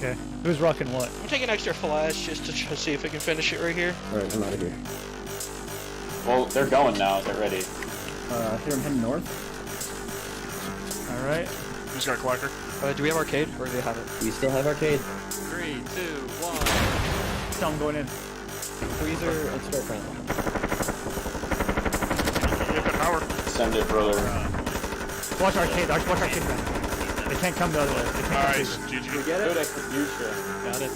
Okay. Who's rocking what? I'm taking extra flash just to see if I can finish it right here. Alright, I'm out of here. Well, they're going now. Get ready. Here I'm heading north. Alright. Who's got Clacker? Do we have arcade or do they have it? We still have arcade. 3, 2, 1. Tell him going in. Freezer and storefront. Hit the power. Send it, brother. Watch arcade. Watch arcade back. They can't come the other way. They can't come Nice. through. GG. Get it? Good execution. Got it.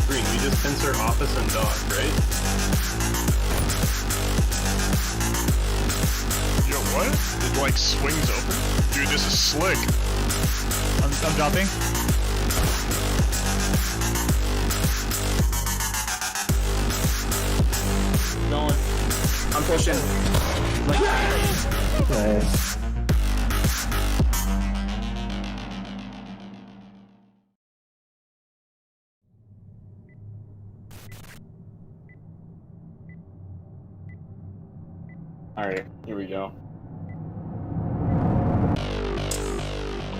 Green, we just censor office and dock, right? Yo, what? It like swings open? Dude, this is slick. I'm dropping. Going. I'm pushing. Nice. Alright, here we go.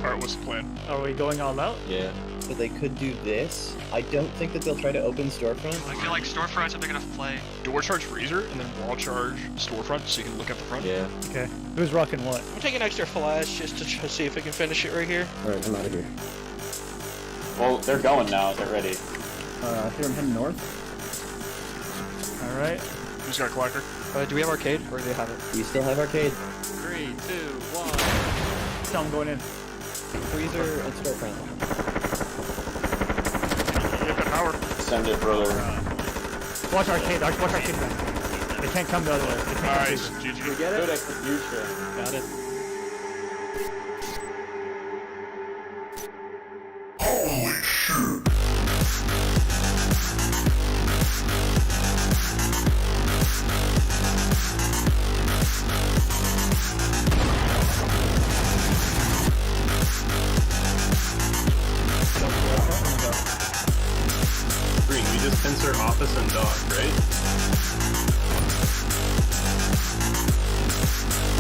Alright, what's the plan? Are we going all out? Yeah. So they could do this. I don't think that they'll try to open storefront. I feel like storefronts are big enough to play. Door charge freezer and then wall charge storefront so you can look at the front. Yeah. Okay. Who's rocking what? I'm taking extra flash just to see if I can finish it right here. Alright, I'm out of here. Well, they're going now. Get ready. Here I'm heading north. Alright. Who's got Clacker? Do we have arcade or do they have it? We still have arcade. 3, 2, 1. Tell him going in. Freezer and storefront. Hit the power. Send it, brother. Watch arcade. Watch arcade back. They can't come the other way. They can't come Nice. through. GG. Get it? Good execution. Got it. Green, we just censor office and dock, right?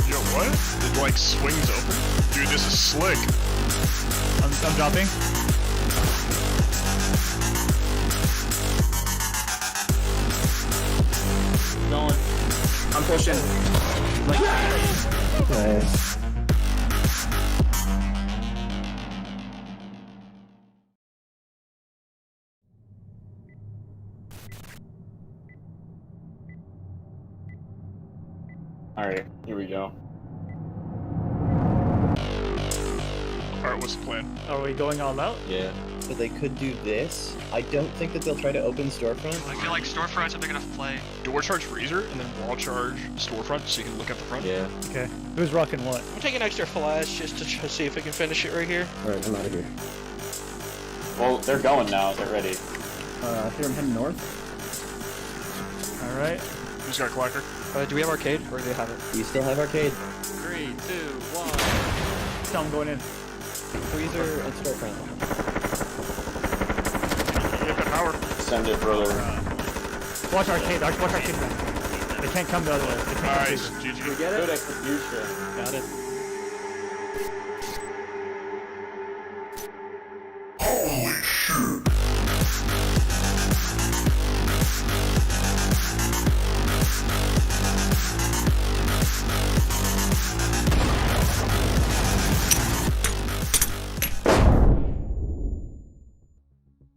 Yo, what? It like swings open? Dude, this is slick. I'm dropping. Going. I'm pushing. Nice. Alright, here we go. Alright, what's the plan? Are we going all out? Yeah. So they could do this. I don't think that they'll try to open storefront. I feel like storefronts are big enough to play. Door charge freezer and then wall charge storefront so you can look at the front. Yeah. Okay. Who's rocking what? I'm taking extra flash just to see if I can finish it right here. Alright, I'm out of here. Well, they're going now. Get ready. Here I'm heading north. Alright. Who's got Clacker? Do we have arcade or do they have it? We still have arcade. 3, 2, 1. Tell him going in. Freezer and storefront. Hit the power. Send it, brother. Watch arcade. Watch arcade back. They can't come the other way. They can't come Nice. through. GG. Get it? Good execution. Got it.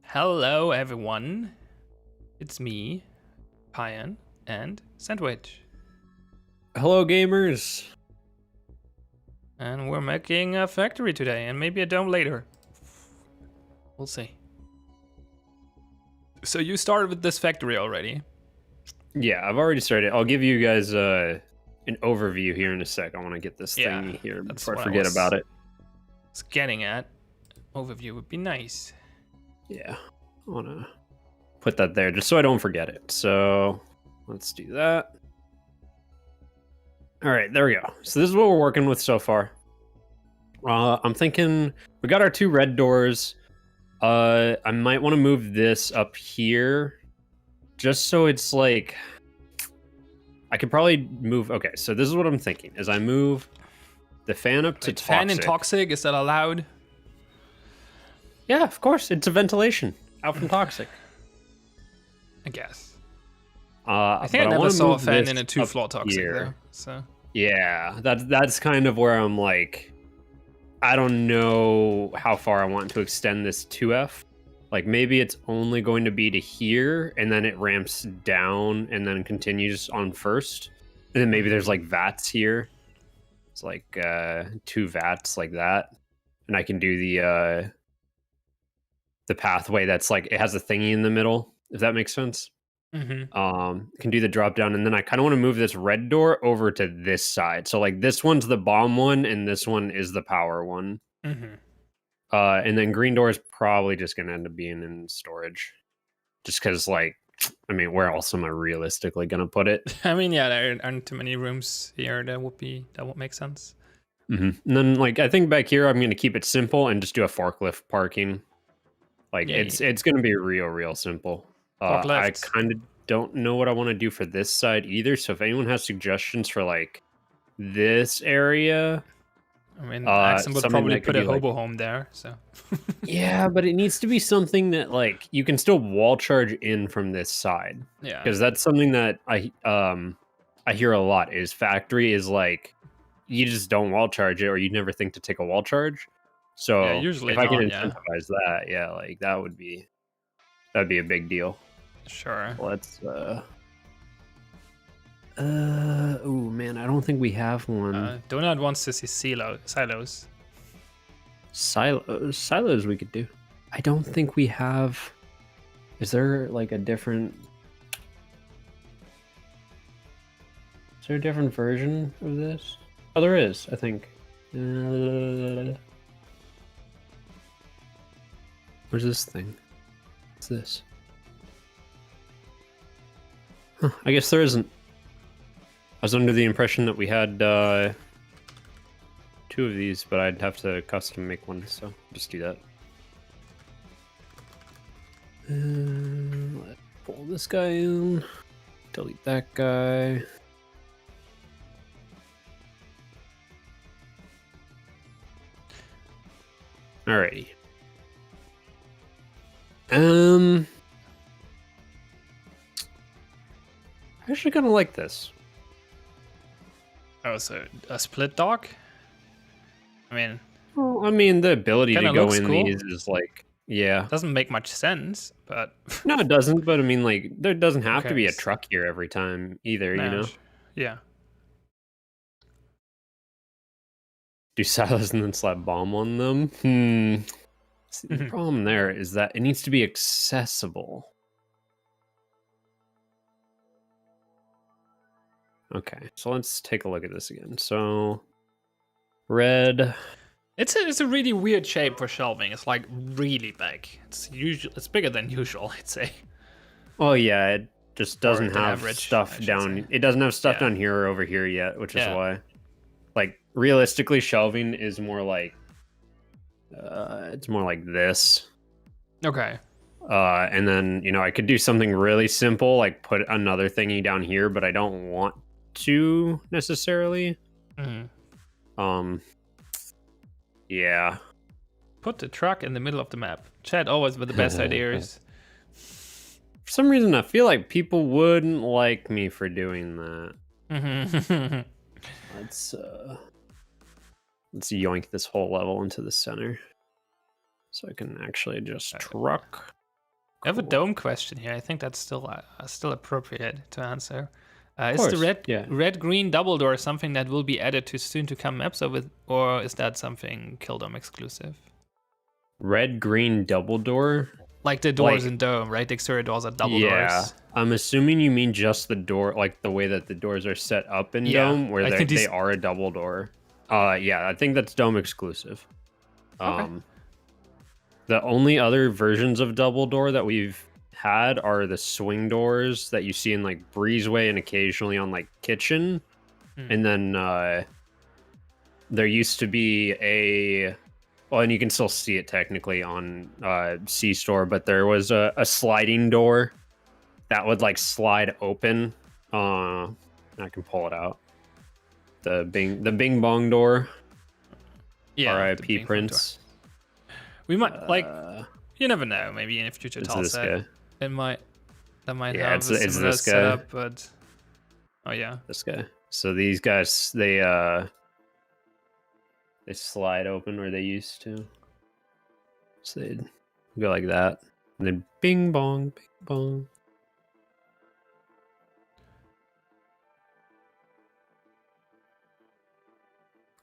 Hello, everyone. It's me, Payan, and Sandwich. Hello, gamers. And we're making a factory today, and maybe a dome later. We'll see. So you started with this factory already? Yeah, I've already started. I'll give you guys an overview here in a sec. I want to get this thing here that's before I what forget was about it. getting at. Overview would be nice. Yeah, I want to put that there just so I don't forget it. So let's do that. All right, there we go. So this is what we're working with so far. I'm thinking we got our 2 red doors. I might want to move this up here, just so it's like I could probably move. Okay, so this is what I'm thinking: is I move the fan up to Wait, fan and toxic. toxic, is that allowed? Yeah, of course. It's a ventilation out from toxic. I guess. I I never saw a fan in a 2-floor toxic though. So Yeah, that's kind of where I'm like, I don't know how far I want to extend this 2F. Like maybe it's only going to be to here, and then it ramps down and then continues on first, and then maybe there's like vats here. It's like 2 vats like that, and I can do the pathway that's like it has a thingy in the middle, if that makes sense. Can do the drop down, and then I kind of want to move this red door over to this side. So like this one's the bomb one, and this one is the power one. And then green door is probably just gonna end up being in storage, just because like, I mean, where else am I realistically gonna put it? I mean, yeah, there aren't too many rooms here that would make sense. And then like I think back here I'm gonna keep it simple and just do a forklift parking. Like Yeah, it's gonna be real simple. I Forklifts. kind of don't know what I want to do for this side either. So if anyone has suggestions for like this area, I mean, Axon would something probably that could put a be, like- hobo home there. So yeah, but it needs to be something that like you can still wall charge in from this side, yeah, because that's something that I hear a lot is factory is like you just don't wall charge it, or you never think to take a wall charge. So Yeah, usually if I can not, yeah. incentivize that, yeah, like that'd be a big deal. sure. Let's oh man, I don't think we have one. Donut wants to see silos. Silos we could do. I don't think we have. Is there like a different? Is there a different version of this? Oh, there is, I think. Where's this thing? What's this? Huh, I guess there isn't. I was under the impression that we had 2 of these, but I'd have to custom make one, so just do that. Let's pull this guy in. Delete that guy. Alrighty. I actually kind of like this. Oh, so a split dock? I mean, Well, I mean, the ability to Kinda go looks in cool. these is like, yeah. doesn't make much sense, but No, it doesn't. But I mean, like, there doesn't have to be a cares? truck here every time either. You know, yeah. do silos and then slap bomb on them. See, the problem there is that it needs to be accessible. Okay, so let's take a look at this again. So, red. It's a really weird shape for shelving. It's like really big. It's bigger than usual, I'd say. Oh yeah, it just doesn't than have average, stuff I should down. say. It doesn't have stuff Yeah. down here or over here yet, which is Yeah. why. Like realistically, shelving is more like. It's more like this. Okay. And then I could do something really simple, like put another thingy down here, but I don't want to necessarily. Yeah. Put the truck in the middle of the map. Chad always with the best ideas. For some reason, I feel like people wouldn't like me for doing that. Let's yoink this whole level into the center, so I can actually just truck. I have a Cool. dome question here. I think that's still appropriate to answer. Is course, the yeah. red green double door something that will be added to soon to come maps, or is that something Kildome exclusive? Red green double door. Like the doors Like- in Dome, right? The exterior doors are double Yeah, doors. I'm assuming you mean just the door, like the way that the doors are set up in Yeah, Dome, where I they think these- are a double door. Yeah, I think that's Dome exclusive. The only other versions of double door that we've had are the swing doors that you see in like Breezeway and occasionally on like Kitchen. And then there used to be well, and you can still see it technically on C-Store, but there was a sliding door that would like slide open. I can pull it out. The Bing Bong door. Yeah. the R.I.P. ping pong Prince. door. We might like. You never know. Maybe in a future It's tall this set, guy. that might Yeah, have it's a similar this guy. setup, but oh yeah. This guy. So these guys, they slide open, or they used to. So they'd go like that, and then bing bong, bing bong.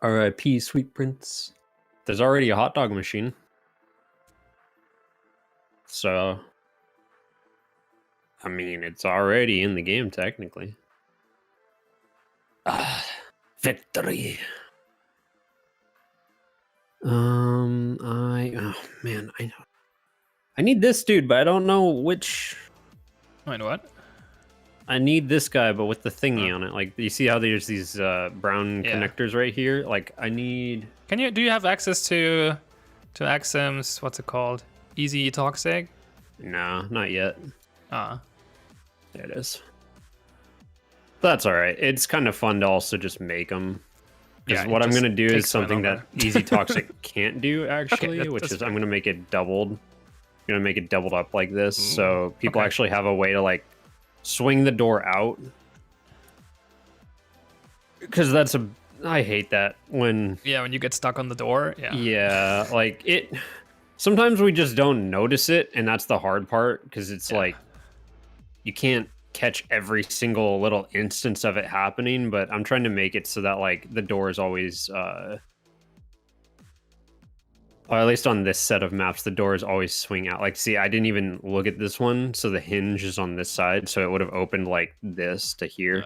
R.I.P. Sweet Prince. There's already a hot dog machine. So, I mean, it's already in the game, technically. Victory. Oh man, I need this dude, but I don't know which. Wait, what? I need this guy, but with the thingy on it. Like, you see how there's these brown Yeah. connectors right here? Like, I need. Do you have access to Axum's, what's it called? Easy Toxic? No, not yet. Ah. There it is. That's all right. It's kind of fun to also just make them. Because Yeah, what it I'm just going to do is takes way something that longer. Easy Toxic can't do, actually, which that's is I'm going to make it doubled. I'm going to make it doubled up like this. Ooh, So people okay. actually have a way to, like, swing the door out. Because I hate that when... Yeah, when you get stuck on the door. Yeah. Yeah, like it. Sometimes we just don't notice it, and that's the hard part because it's Yeah. like you can't catch every single little instance of it happening. But I'm trying to make it so that like the door is always, or at least on this set of maps, the doors always swing out. Like, see, I didn't even look at this one, so the hinge is on this side, so it would have opened like this to here.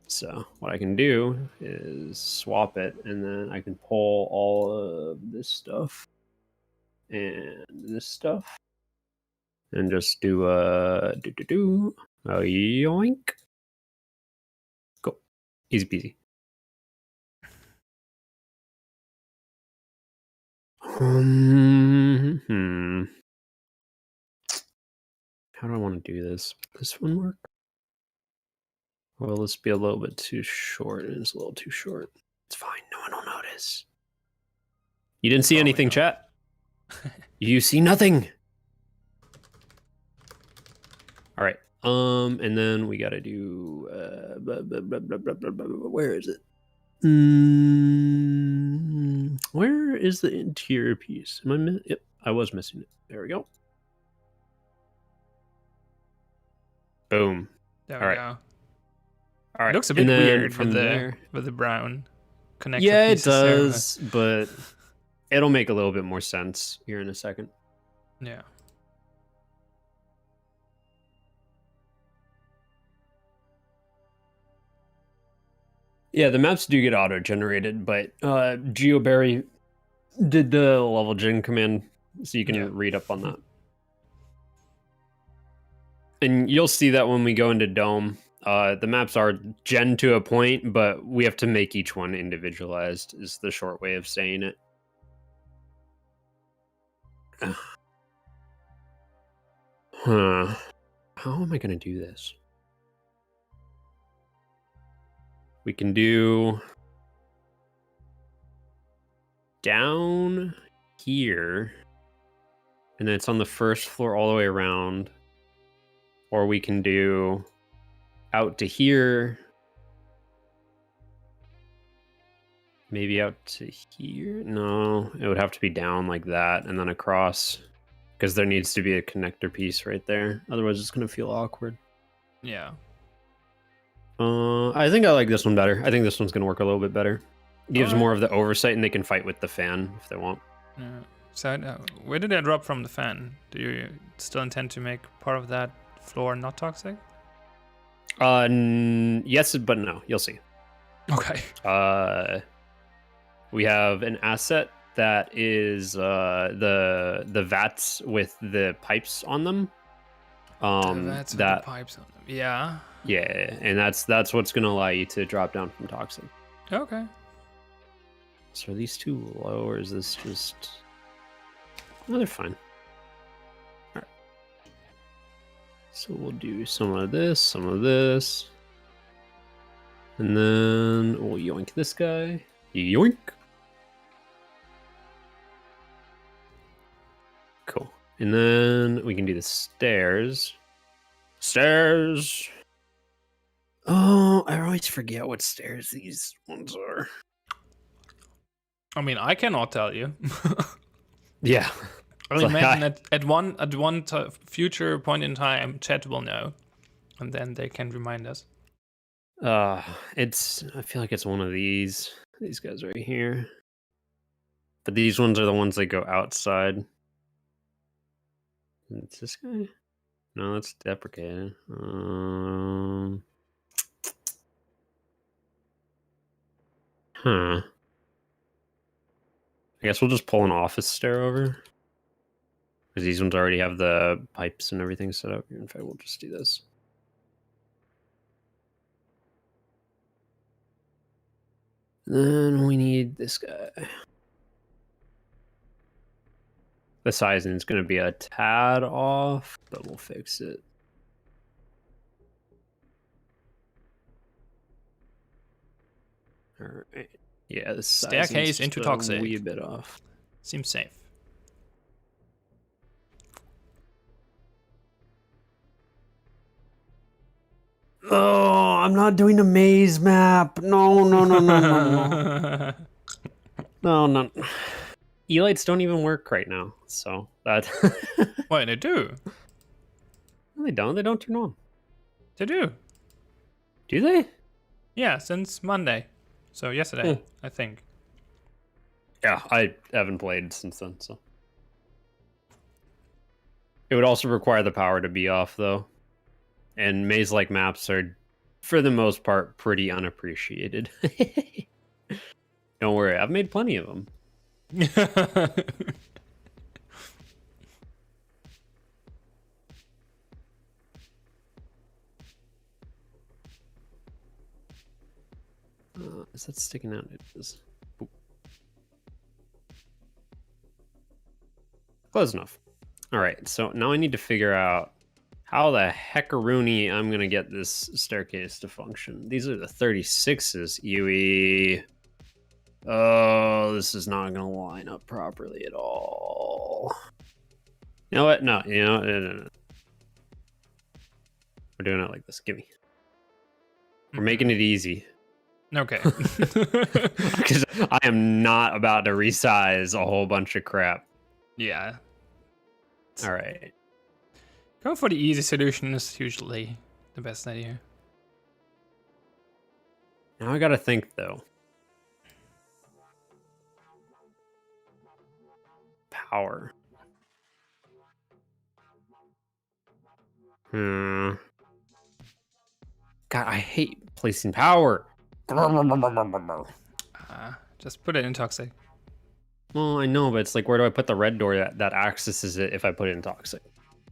So what I can do is swap it, and then I can pull all of this stuff and this stuff, and just do a yoink. Go, easy peasy. How do I want to do this? This one work? Will this be a little bit too short? It's a little too short. It's fine. No one will notice. You didn't see anything, not. chat. You see nothing. All right. And then we got to do. Where is it? Where is the interior piece? Am I? Yep, I was missing it. There we go. Boom. There All we right. go. All right. It looks a bit and then weird from there. with the brown connector. Yeah, it pieces there, does, but it'll make a little bit more sense here in a second. Yeah. Yeah, the maps do get auto-generated, but GeoBerry did the level gen command, so you can read up on that. And you'll see that when we go into Dome. The maps are gen to a point, but we have to make each one individualized, is the short way of saying it. Huh. How am I going to do this? We can do down here, and then it's on the first floor all the way around. Or we can do out to here, maybe out to here. No, it would have to be down like that and then across, because there needs to be a connector piece right there. Otherwise, it's going to feel awkward. Yeah. I think I like this one better. I think this one's going to work a little bit better. Gives Alright. more of the oversight, and they can fight with the fan if they want. Yeah. So where did I drop from the fan? Do you still intend to make part of that floor not toxic? Yes, but no. You'll see. Okay. We have an asset that is the vats with the pipes on them. That's with That the pipes on them. Yeah. Yeah, and that's what's gonna allow you to drop down from toxic. Okay. So are these too low, or is this just? No, they're fine. All right. So we'll do some of this, and then we'll yoink this guy. Yoink. Cool. And then we can do the stairs. Stairs. Oh, I always forget what stairs these ones are. I mean, I cannot tell you. Yeah. I imagine at one future point in time, chat will know, and then they can remind us. I feel like it's one of these guys right here. But these ones are the ones that go outside. It's this guy? No, that's deprecated. Huh. I guess we'll just pull an office stair over. Because these ones already have the pipes and everything set up. In fact, we'll just do this. Then we need this guy. The sizing is going to be a tad off, but we'll fix it. All right. Yeah, the Staircase into toxic. A wee bit off. Seems safe. Oh, I'm not doing a maze map. No. No. Elites don't even work right now, so that. Wait, they do. No, they don't. They don't turn on. They do. Do they? Yeah, since Monday. So yesterday, I think. Yeah, I haven't played since then, so. It would also require the power to be off, though. And maze-like maps are, for the most part, pretty unappreciated. Don't worry, I've made plenty of them. Is that sticking out? It is. Oop. Close enough. All right, so now I need to figure out how the heckaroony I'm going to get this staircase to function. These are the 36s, UE. Oh, this is not going to line up properly at all. You know what? No. We're doing it like this. Gimme. We're making it easy. Okay. Because I am not about to resize a whole bunch of crap. Yeah. All right. Going for the easy solution is usually the best idea. Now I gotta think, though. Power. God, I hate placing power. Just put it in toxic. Well, I know, but it's like, where do I put the red door that accesses it if I put it in toxic?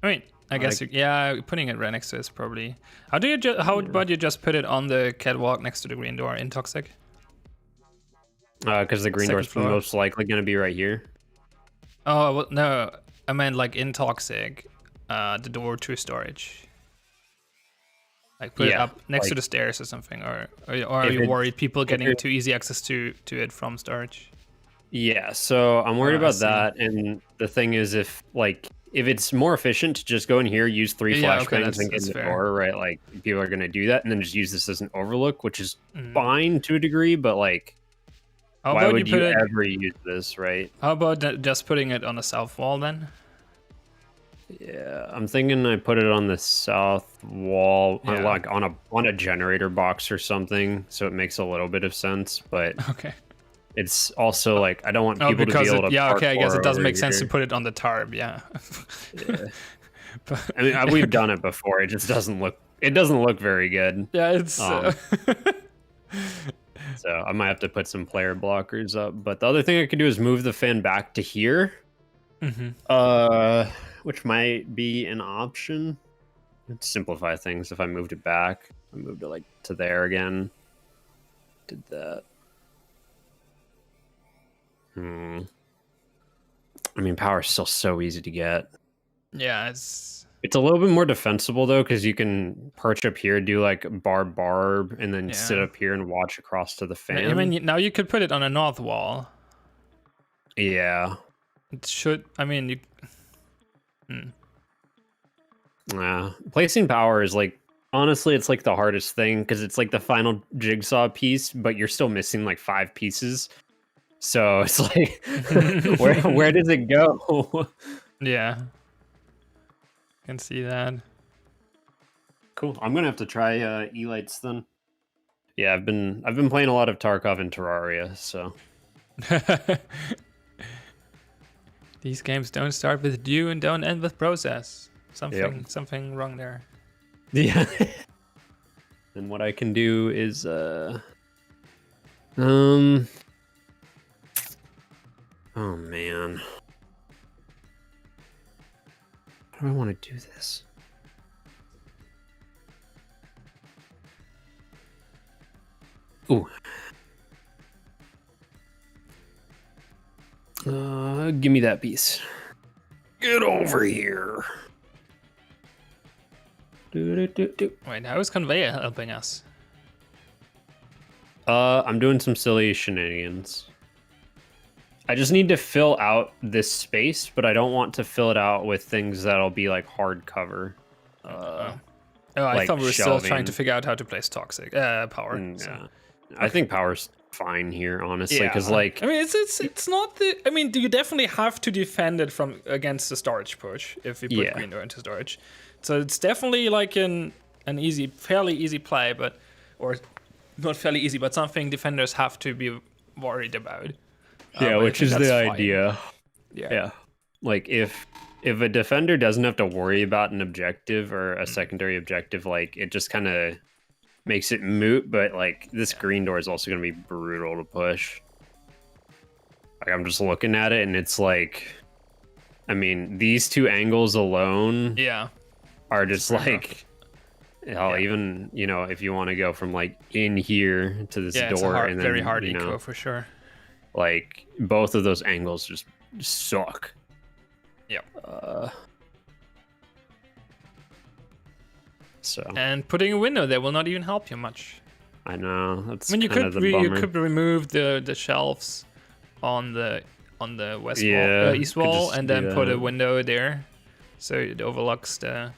I mean, I guess putting it right next to it is probably. How about you just put it on the catwalk next to the green door in toxic? Because the green door is most likely going to be right here. Oh well, no, I meant like in toxic, the door to storage. Like put it up next to the stairs or something, or are you worried people getting too easy access to it from storage? Yeah, so I'm worried about that, and the thing is, if it's more efficient to just go in here, use 3 flashbangs and get in the door, right? Like, people are gonna do that, and then just use this as an overlook, which is fine to a degree, but like, why would you ever use this, right? How about just putting it on the south wall then? Yeah, I'm thinking I put it on the south wall, like on a generator box or something, so it makes a little bit of sense. But it's also like, I don't want people to be able to. I guess it doesn't make sense to put it on the tarp. Yeah. But, I mean, we've done it before. It just doesn't look. It doesn't look very good. Yeah, it's. So I might have to put some player blockers up. But the other thing I could do is move the fan back to here. Which might be an option. Let's simplify things if I moved it back. I moved it like to there again. Did that. I mean, power is still so easy to get. Yeah, it's a little bit more defensible though, because you can perch up here, do like barb, and then sit Yeah. up here and watch across to the fan. I mean, now you could put it on a north wall. Yeah. It should. I mean, you. Placing power is like, honestly, it's like the hardest thing because it's like the final jigsaw piece, but you're still missing like 5 pieces. So it's like, where does it go? Yeah. Can see that. Cool. I'm gonna have to try Elites then. Yeah, I've been playing a lot of Tarkov and Terraria, so. These games don't start with due and don't end with process. Something wrong there. Yeah. And what I can do is oh man. How do I want to do this? Ooh. Give me that piece. Get over here. Wait, how is Conveyor helping us? I'm doing some silly shenanigans. I just need to fill out this space, but I don't want to fill it out with things that'll be like hard cover. I like thought we were still trying shelving. to figure out how to place toxic power. Yeah. So. I think power's fine here, honestly, because like I mean, it's not the. I mean, you definitely have to defend it from against the storage push if you put Green Door into storage. So it's definitely like an fairly easy play, or not fairly easy, but something defenders have to be worried about. yeah, which is the idea. Yeah. Like if a defender doesn't have to worry about an objective or a secondary objective, like it just kind of makes it moot. But like this Green Door is also going to be brutal to push. Like I'm just looking at it and it's like, I mean, these 2 angles alone are just like, even, you know, if you want to go from like in here to this door, it's a and then, very hard you eco know, for sure. like both of those angles just suck. Yep. So And putting a window there will not even help you much. I know that's. I mean, you kinda could the you bummer. could remove the shelves on the west Yeah, wall, east could wall, just and do then put a that. window there, so it overlooks the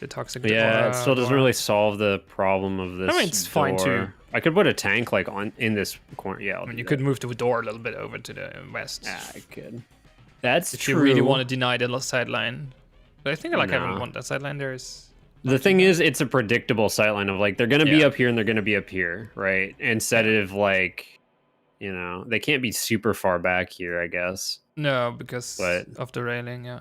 toxic. Yeah, it still doesn't really solve the problem of this. I mean, it's fine too. door. I could put a tank like in this corner. Yeah, I mean, you could move the door a little bit over to the west. Yeah, I could. That's if true. you really want to deny the sideline. But I think I like having No. that sideline there is. The thing is, it's a predictable sightline of like they're gonna be Yeah. up here and they're gonna be up here, right? Instead of like, you know, they can't be super far back here, I guess. No, because But- of the railing. Yeah.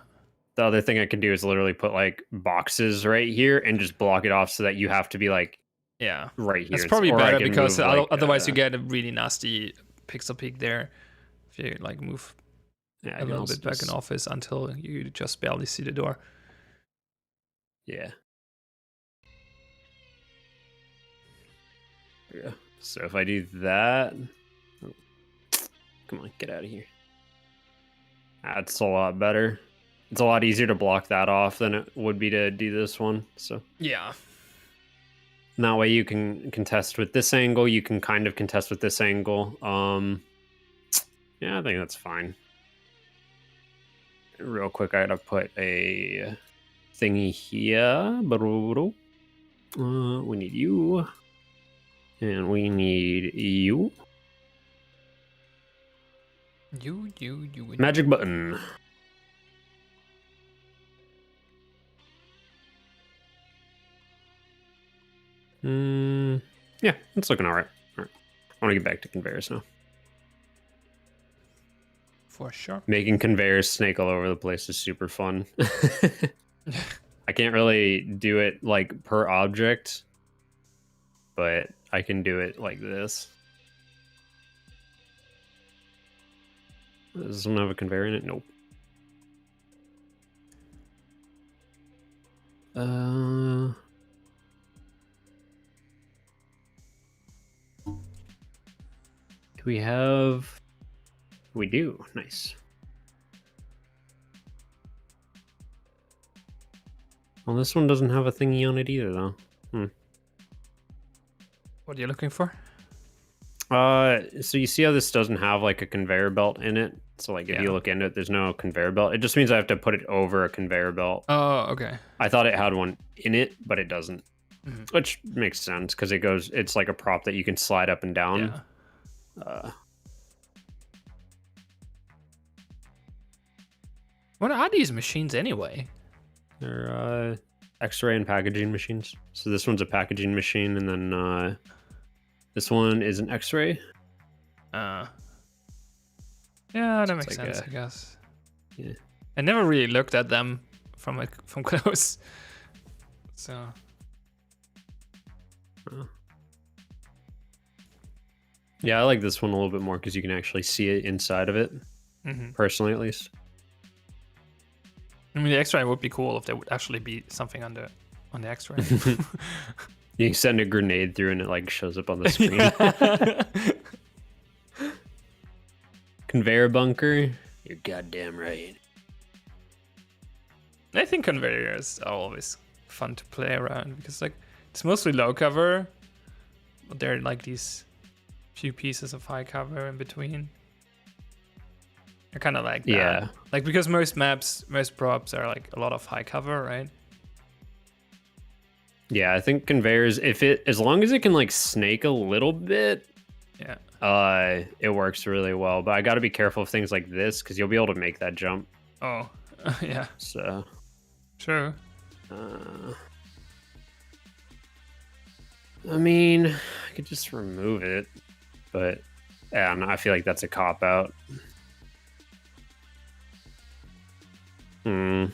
The other thing I can do is literally put like boxes right here and just block it off so that you have to be like Yeah. right here. That's probably Or I better can because move, like, otherwise you get a really nasty pixel peak there. If you like move yeah, I a can little also bit back in just- office until you just barely see the door. Yeah. Yeah. So if I do that, oh, come on, get out of here. That's a lot better. It's a lot easier to block that off than it would be to do this one. So Yeah. and that way you can contest with this angle. You can kind of contest with this angle. Yeah, I think that's fine. Real quick, I gotta put a thingy here. We need you. And we need you. You. Magic button. Yeah, it's looking alright. I want to get back to conveyors now. For sure. Making conveyors snake all over the place is super fun. I can't really do it like per object, but I can do it like this. Does someone have a conveyor in it? Nope. Do we have? We do. Nice. Well, this one doesn't have a thingy on it either, though. What are you looking for? So you see how this doesn't have like a conveyor belt in it? So like if you look into it, there's no conveyor belt. It just means I have to put it over a conveyor belt. Oh, okay. I thought it had one in it, but it doesn't. Which makes sense because it's like a prop that you can slide up and down. Yeah. What are these machines anyway? They're X-ray and packaging machines. So this one's a packaging machine, and then this one is an X-ray. Yeah, that So makes it's like sense, I guess. Yeah. I never really looked at them from close. So. Yeah, I like this one a little bit more because you can actually see it inside of it. Personally, at least. I mean, the X-ray would be cool if there would actually be something on the X-ray. You can send a grenade through and it like shows up on the screen. Conveyor bunker. You're goddamn right. I think conveyors are always fun to play around because like it's mostly low cover, but there are like these few pieces of high cover in between. I kind of like that. Yeah. Like because most maps, most props are like a lot of high cover, right? Yeah, I think conveyors, as long as it can like snake a little bit, it works really well. But I got to be careful of things like this because you'll be able to make that jump. Oh, yeah. So. Sure. I mean, I could just remove it, but yeah, no, I feel like that's a cop out. I don't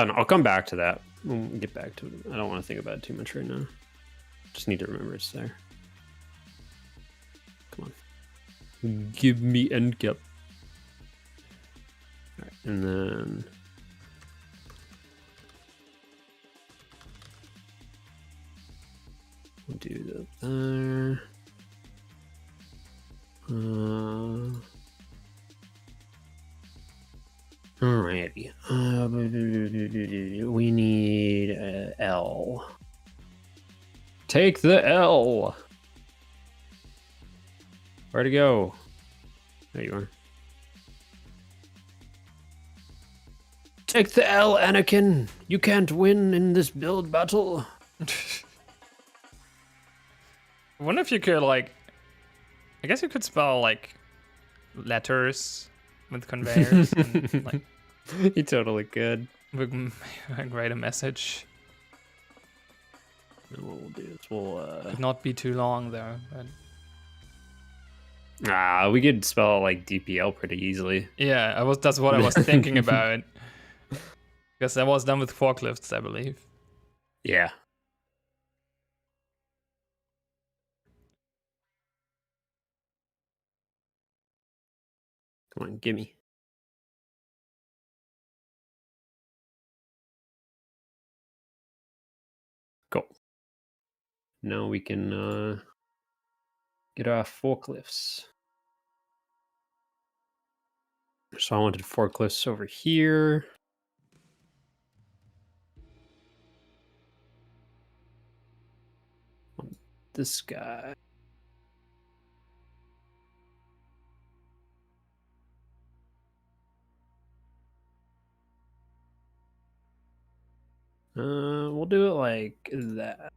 know, I'll come back to that. We'll get back to it. I don't want to think about it too much right now. Just need to remember it's there. Come on. Give me end cap. All right, and then we'll do that there. Alrighty. We need L. Take the L. Where to go? There you are. Take the L, Anakin. You can't win in this build battle. I wonder if you could like. I guess you could spell like letters with conveyors and like. You totally could. Write a message. And what we'll do is we'll Could not be too long though. But... we could spell like DPL pretty easily. Yeah, that's what I was thinking about. Because that was done with forklifts, I believe. Yeah. Come on, gimme. Go. Now we can get our forklifts. So I wanted forklifts over here. This guy. We'll do it like that.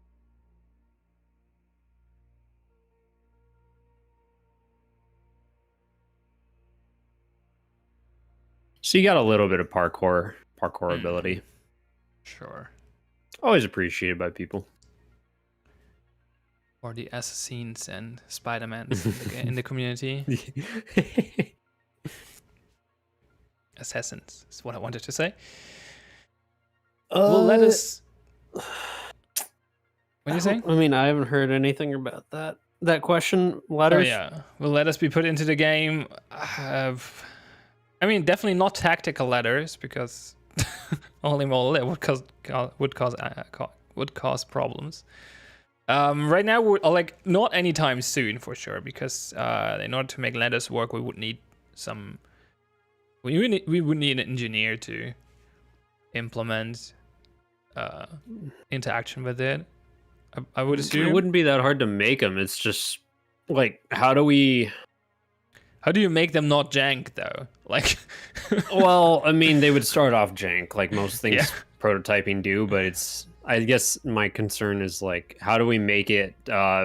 So you got a little bit of parkour ability. Sure. Always appreciated by people. Or the assassins and Spider-Man in the community. Assassins is what I wanted to say. Well, let us. What are you saying? I mean, I haven't heard anything about that question. Letters. Oh yeah. Well, let us be put into the game. I mean, definitely not tactical letters because only more would cause problems. Right now, we're like not anytime soon for sure, because in order to make ladders work, we would need some. We would need an engineer to implement interaction with it. I would assume It wouldn't be that hard to make them. It's just like, how do you make them not jank though? Like, well, I mean, they would start off jank like most things Yeah. prototyping do, but I guess my concern is like, how do we make it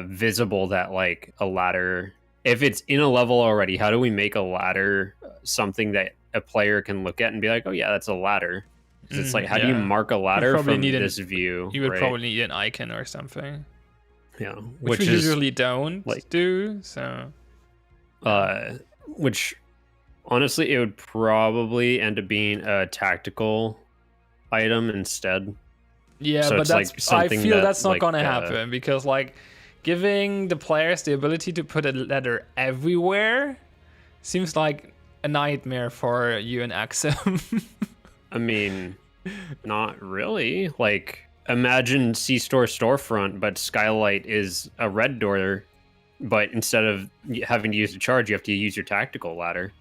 visible that like a ladder, if it's in a level already, how do we make a ladder something that a player can look at and be like, oh yeah, that's a ladder? 'Cause it's like, how do you yeah. mark a ladder probably from need this view? you would right? probably need an icon or something, Yeah, which we is usually don't like- do. So which honestly, it would probably end up being a tactical item instead. yeah, So but it's, like, that's I something feel that, that's not like, gonna happen, because like giving the players the ability to put a ladder everywhere seems like a nightmare for you and Axum. I mean, not really. Like, imagine C-Store storefront, but Skylight is a red door, but instead of having to use a charge, you have to use your tactical ladder.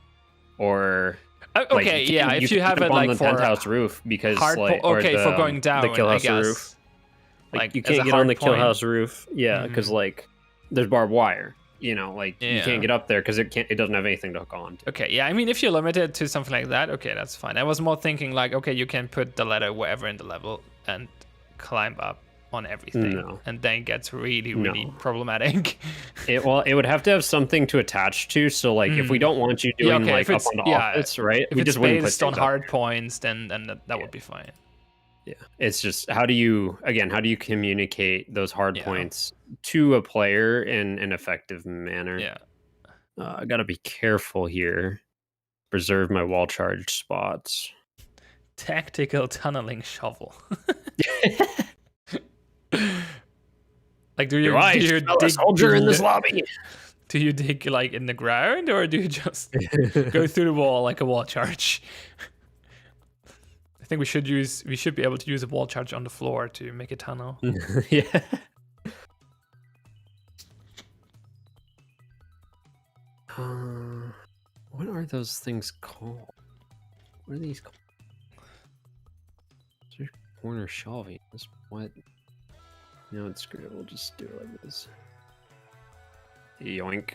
Or like, Okay, yeah, if you can't have jump it on like the for penthouse roof because hard like, or okay, the, for going down, the kill I house guess. roof. Like, you as a can't get on the hard kill point. house roof, yeah, because like there's barbed wire. You know, like you Yeah. can't get up there because it doesn't have anything to hook on to. Okay, yeah, I mean, if you're limited to something like that, okay, that's fine. I was more thinking like, okay, you can put the ladder wherever in the level and climb up on everything, No. and then it gets really, really No. problematic. It would have to have something to attach to. So like, if we don't want you doing okay, like if up it's- on the yeah, office, right? If We it's just wouldn't put based on things up hard there. points, then that would be fine. Yeah, it's just how do you communicate those hard Yeah. points to a player in an effective manner? Yeah. I gotta be careful here. Preserve my wall charge spots. Tactical tunneling shovel. Like, do you a soldier in this lobby? Do you dig like in the ground, or do you just go through the wall like a wall charge? I think we should be able to use a wall charge on the floor to make a tunnel. Yeah. What are those things called? What are these called? There's corner shelving. What? No, it's screwed. We'll just do it like this. Yoink.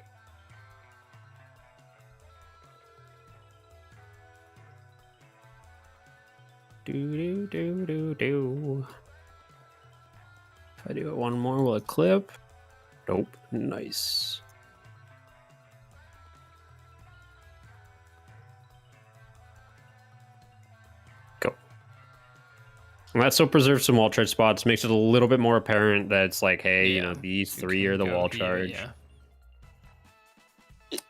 Do. If I do it one more, will it clip? Nope. Nice. Go. And that still preserves some wall charge spots, makes it a little bit more apparent that it's like, hey, you know, these three are the Go wall here, charge. Yeah.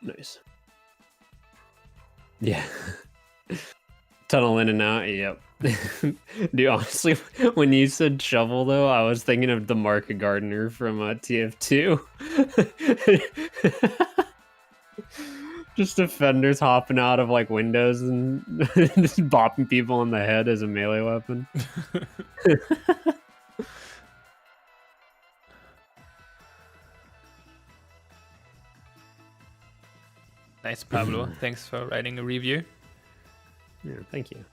Nice. Yeah. Tunnel in and out. Yep. Dude, honestly, when you said shovel, though, I was thinking of the Mark Gardner from TF2. Just defenders hopping out of like windows and just bopping people on the head as a melee weapon. Nice, Pablo. Thanks for writing a review. Yeah, thank you.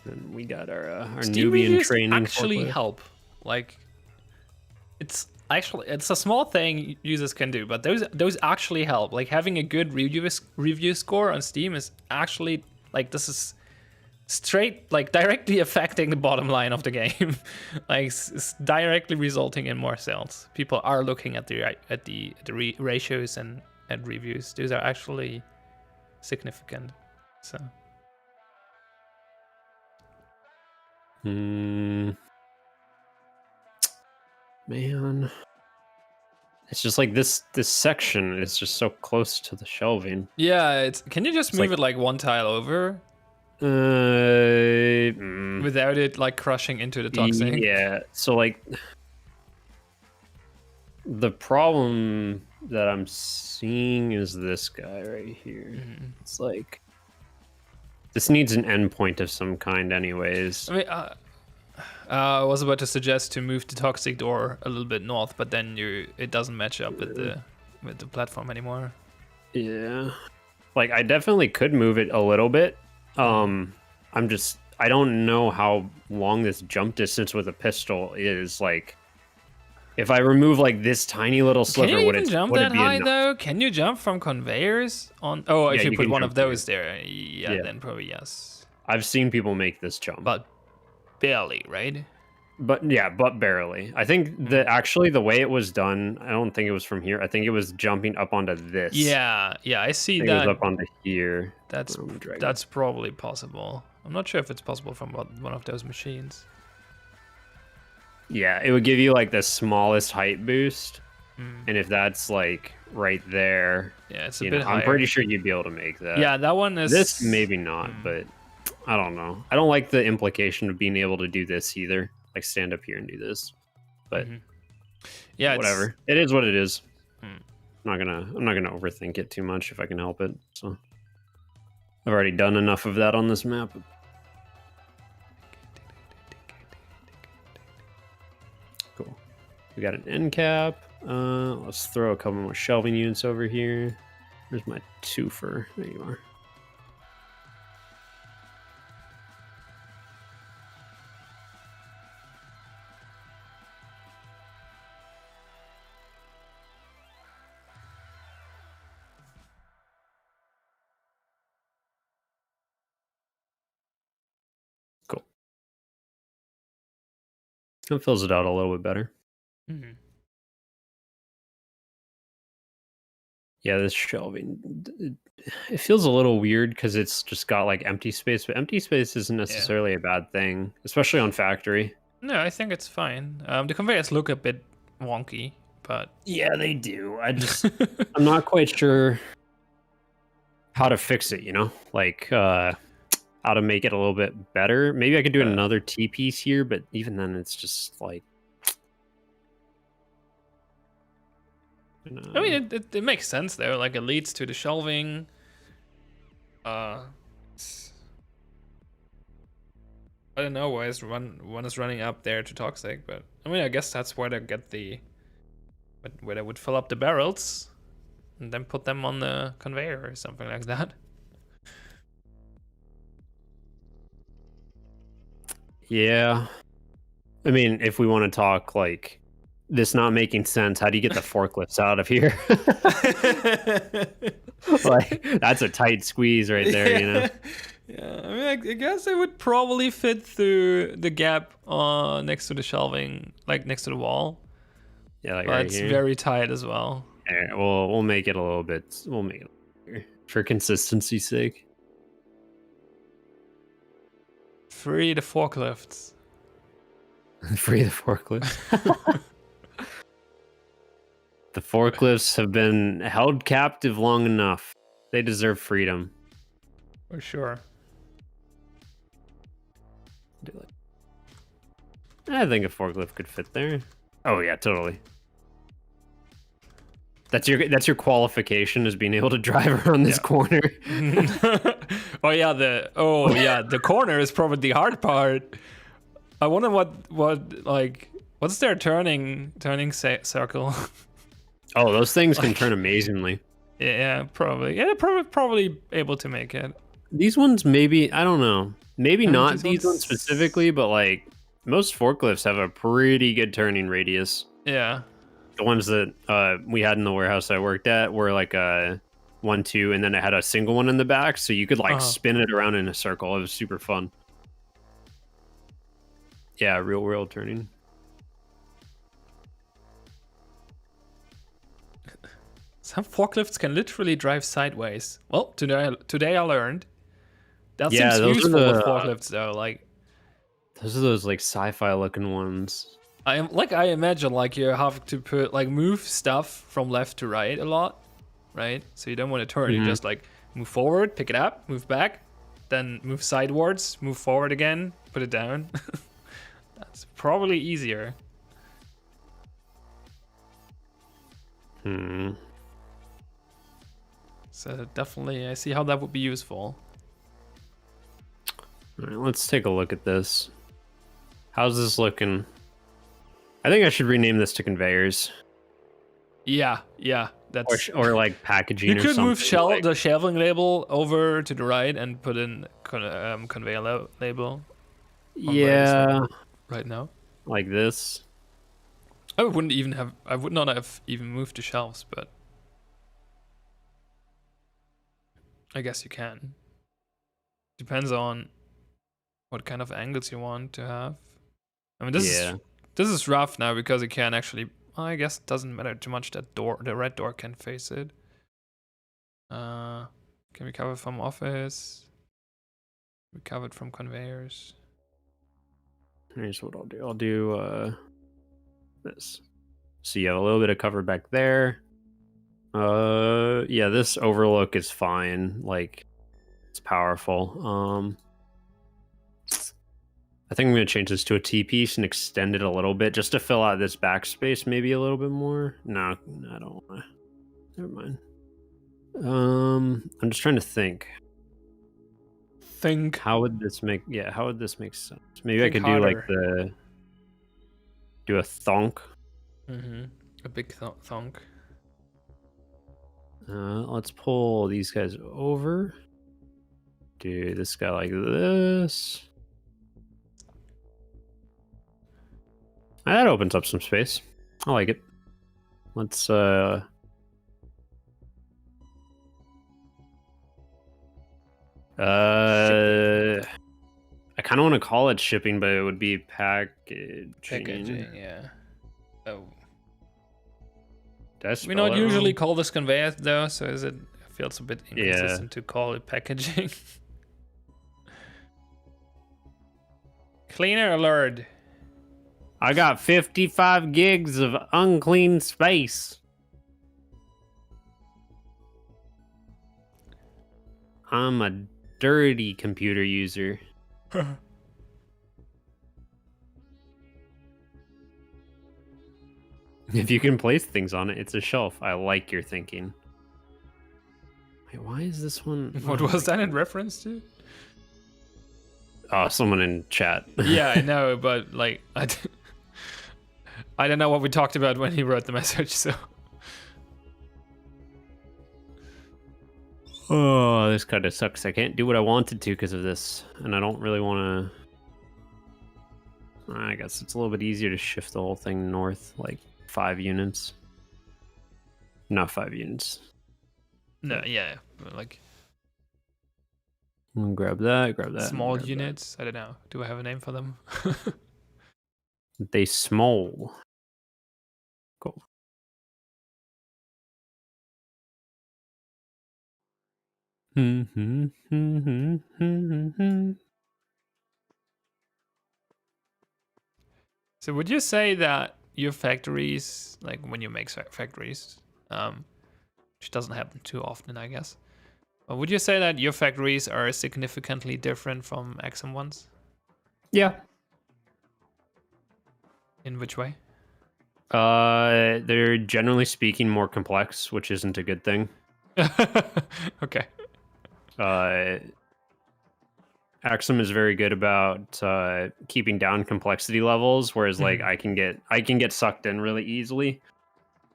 And we got our Steam Nubian reviews training. actually forklift. help. Like, it's a small thing users can do, but those actually help. Like, having a good review score on Steam is actually like, this is straight, like, directly affecting the bottom line of the game. Like, it's directly resulting in more sales. People are looking at the ratios and reviews. Those are actually significant. So. Man, it's just like this section is just so close to the shelving. Yeah, can you just It's move like- it like one tile over without it like crushing into the toxic? Yeah, so like the problem that I'm seeing is this guy right here. It's like this needs an endpoint of some kind anyways. I mean, I was about to suggest to move the toxic door a little bit north, but then it doesn't match up with the platform anymore. Yeah. Like I definitely could move it a little bit. I don't know how long this jump distance with a pistol is. Like, if I remove like this tiny little sliver, Can you would even it jump would that it be high enough? though? Can you jump from conveyors on? Oh, if Yeah, you you put can one of jump there. those there, yeah, Yeah. then probably yes. I've seen people make this jump, But barely, right? but barely. I think actually the way it was done, I don't think it was from here. I think it was jumping up onto this. Yeah, I I see think it was that. up onto here. That's Dragon. that's probably possible. I'm not sure if it's possible from one of those machines. Yeah, it would give you like the smallest height boost, and if that's like right there, Yeah, it's a you bit know, higher. I'm pretty sure you'd be able to make that. Yeah, that one is. This maybe not, but I don't know. I don't like the implication of being able to do this either. Like stand up here and do this. But Yeah, whatever. It is what it is. I'm not gonna overthink it too much if I can help it. So I've already done enough of that on this map. Cool. We got an end cap. Let's throw a couple more shelving units over here. Where's my twofer? There you are. Cool. It fills it out a little bit better. Mhm. Yeah, this shelving, it feels a little weird because it's just got like empty space, but empty space isn't necessarily a bad thing, especially on factory. No, I think it's fine. The conveyors look a bit wonky, but Yeah, they do. I'm not quite sure how to fix it, you know? Like, how to make it a little bit better. Maybe I could do another T piece here, but even then it's just like, I mean, it makes sense though. Like it leads to the shelving. I don't know why one is running up there to toxic, but I mean, I guess that's where they get where they would fill up the barrels, and then put them on the conveyor or something like that. yeah. I mean, if we want to talk like this not making sense, how do you get the forklifts out of here? Like that's a tight squeeze right there, you know. Yeah, I mean, I guess it would probably fit through the gap next to the shelving, like next to the wall. Yeah, like But right it's here. very tight as well. Yeah, we'll make it a little bit. We'll make it bigger for consistency's sake. Free the forklifts. Free the forklifts. The forklifts have been held captive long enough. They deserve freedom. For sure. I think a forklift could fit there. Oh yeah, totally. That's your qualification, is being able to drive around this corner. Oh yeah, the corner is probably the hard part. I wonder what's their turning circle. Oh, those things can turn amazingly. Yeah, probably. Yeah, they're probably able to make it. These ones, maybe, I don't know. Maybe not these these ones ones- specifically, but like most forklifts have a pretty good turning radius. Yeah. The ones that we had in the warehouse I worked at were like a 1-2, and then it had a single one in the back, so you could like spin it around in a circle. It was super fun. Yeah, real world turning. Some forklifts can literally drive sideways. Well, today I learned. That Yeah, seems those are useful with the- forklifts though. Like Those are those like sci-fi looking ones. I imagine like you have to move stuff from left to right a lot, right? So you don't want to turn. You just like move forward, pick it up, move back, then move sidewards, move forward again, put it down. That's probably easier. So definitely, I see how that would be useful. All right, let's take a look at this. How's this looking? I think I should rename this to conveyors Yeah, that's. or like packaging. You or could something. move like, the shelving label over to the right and put in conveyor label yeah, right now. like this. I would not have even moved the shelves, but I guess you can. Depends on what kind of angles you want to have. I mean, this is rough now because it can actually. I guess it doesn't matter too much that the red door can face it. Can we cover from office? We covered from conveyors. Here's what I'll do. I'll do this. So you have a little bit of cover back there. Yeah, this overlook is fine. Like, it's powerful. I think I'm gonna change this to a T-piece and extend it a little bit just to fill out this backspace maybe a little bit more. No, I don't wanna. Never mind. I'm just trying to think. How would this make sense? Maybe I could do like do a thonk. A big thonk. Let's pull these guys over. Do this guy like this. That opens up some space. I like it. Let's I kind of want to call it shipping, but it would be packaging. Yeah. Oh. We We not usually call this conveyor though, so it feels a bit inconsistent to call it packaging. Cleaner alert. I got 55 gigs of unclean space. I'm a dirty computer user. If you can place things on it, it's a shelf. I like your thinking. Wait, why is this one? What was that in reference to? Oh, someone in chat. Yeah, I know, but like, I don't know what we talked about when he wrote the message, so. Oh, this kind of sucks. I can't do what I wanted to because of this, and I don't really want to. I guess it's a little bit easier to shift the whole thing north, like 5 units. Not 5 units. No, yeah, but like. Grab that. Small units. I don't know. Do I have a name for them? They small. Cool. So would you say that your factories, like when you make factories, which doesn't happen too often, I guess, but would you say that your factories are significantly different from Axum ones? Yeah. In which way? They're generally speaking more complex, which isn't a good thing. Okay. Axum is very good about keeping down complexity levels, whereas like I can get sucked in really easily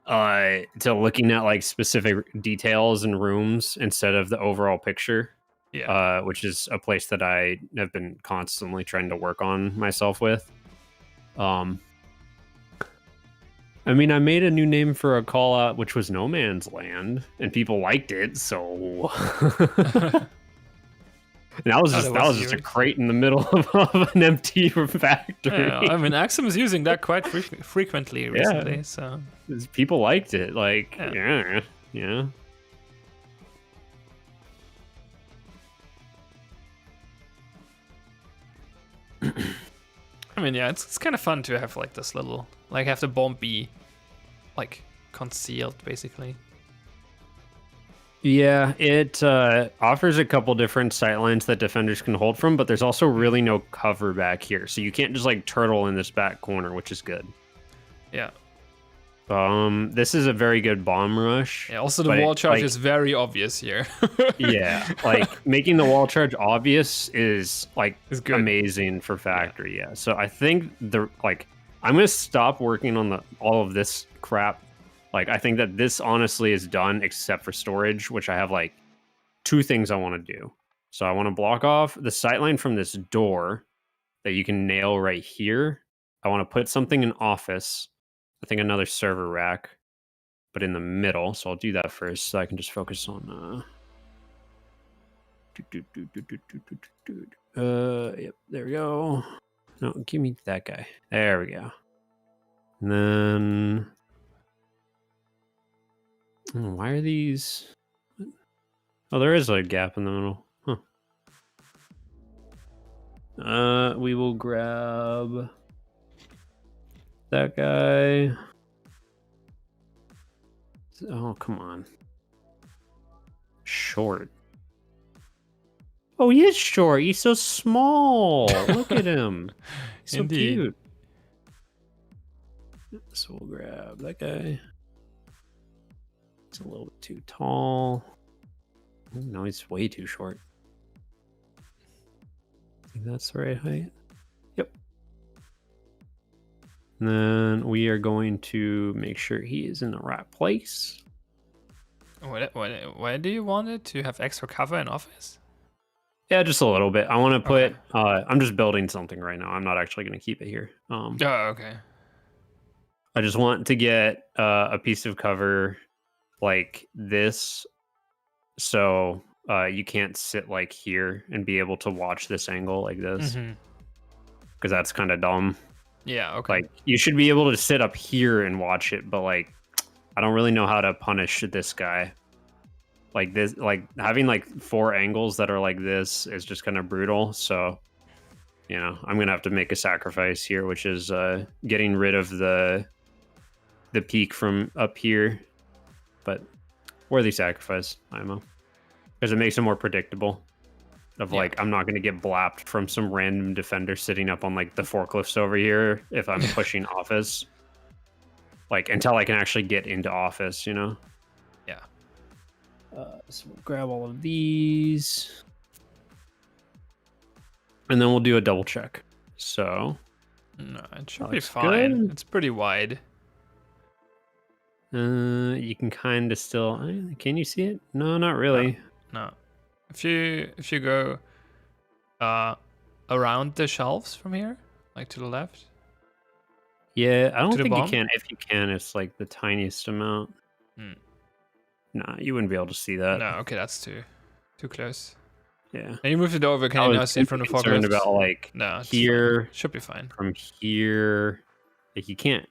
to looking at like specific details and rooms instead of the overall picture. Yeah. Which is a place that I have been constantly trying to work on myself with. I mean, I made a new name for a call out, which was No Man's Land, and people liked it, so. And that was just a crate in the middle of an empty factory. Yeah, I mean, Axum is using that quite frequently recently, so. People liked it, like, yeah. I mean, yeah, it's kind of fun to have like this little, like have the bomb be like concealed, basically. Yeah, it offers a couple different sightlines that defenders can hold from, but there's also really no cover back here, so you can't just like turtle in this back corner, which is good. Yeah. This is a very good bomb rush. Yeah, also the but wall charge like, is very obvious here. yeah, like making the wall charge obvious is like It's good. amazing for factory. Yeah. So I think I'm gonna stop working on all of this crap. Like I think that this honestly is done except for storage, which I have like 2 things I want to do. So I want to block off the sightline from this door that you can nail right here. I want to put something in office. I think another server rack, but in the middle. So I'll do that first so I can just focus on yep, there we go. No, give me that guy. There we go. And then why are these? Oh, there is a gap in the middle. Huh. We will grab that guy. Oh, come on. Short. Oh, he is short. He's so small. Look at him. He's so Indeed. cute. So we'll grab that guy. He's a little bit too tall. No, he's way too short. I think that's the right height. Yep. And then we are going to make sure he is in the right place. Why do you want it to have extra cover in office? Yeah, just a little bit. I want to put. I'm just building something right now. I'm not actually going to keep it here. Oh, okay. I just want to get a piece of cover like this, so you can't sit like here and be able to watch this angle like this, because that's kind of dumb. Yeah. Okay. Like you should be able to sit up here and watch it, but like I don't really know how to punish this guy. Like this, like having like 4 angles that are like this is just kind of brutal. So, you know, I'm gonna have to make a sacrifice here, which is getting rid of the peak from up here. But worthy sacrifice, IMO, because it makes it more predictable. Like I'm not gonna get blapped from some random defender sitting up on like the forklifts over here if I'm pushing office. Like until I can actually get into office, you know. Yeah. So we'll grab all of these, and then we'll do a double check. So, No, it should that be looks fine. good. It's pretty wide. You can kind of still. Can you see it? No, not really. No. If you go around the shelves from here, like to the left. Yeah, I don't To the think you bomb? can. If you can, it's like the tiniest amount. Nah, you wouldn't be able to see that. No, okay, that's too close. Yeah. Now you moved it over. Can I you was now see it from the concerned forklift? about like No, it's here, fine. Should be fine. from here. Like you can't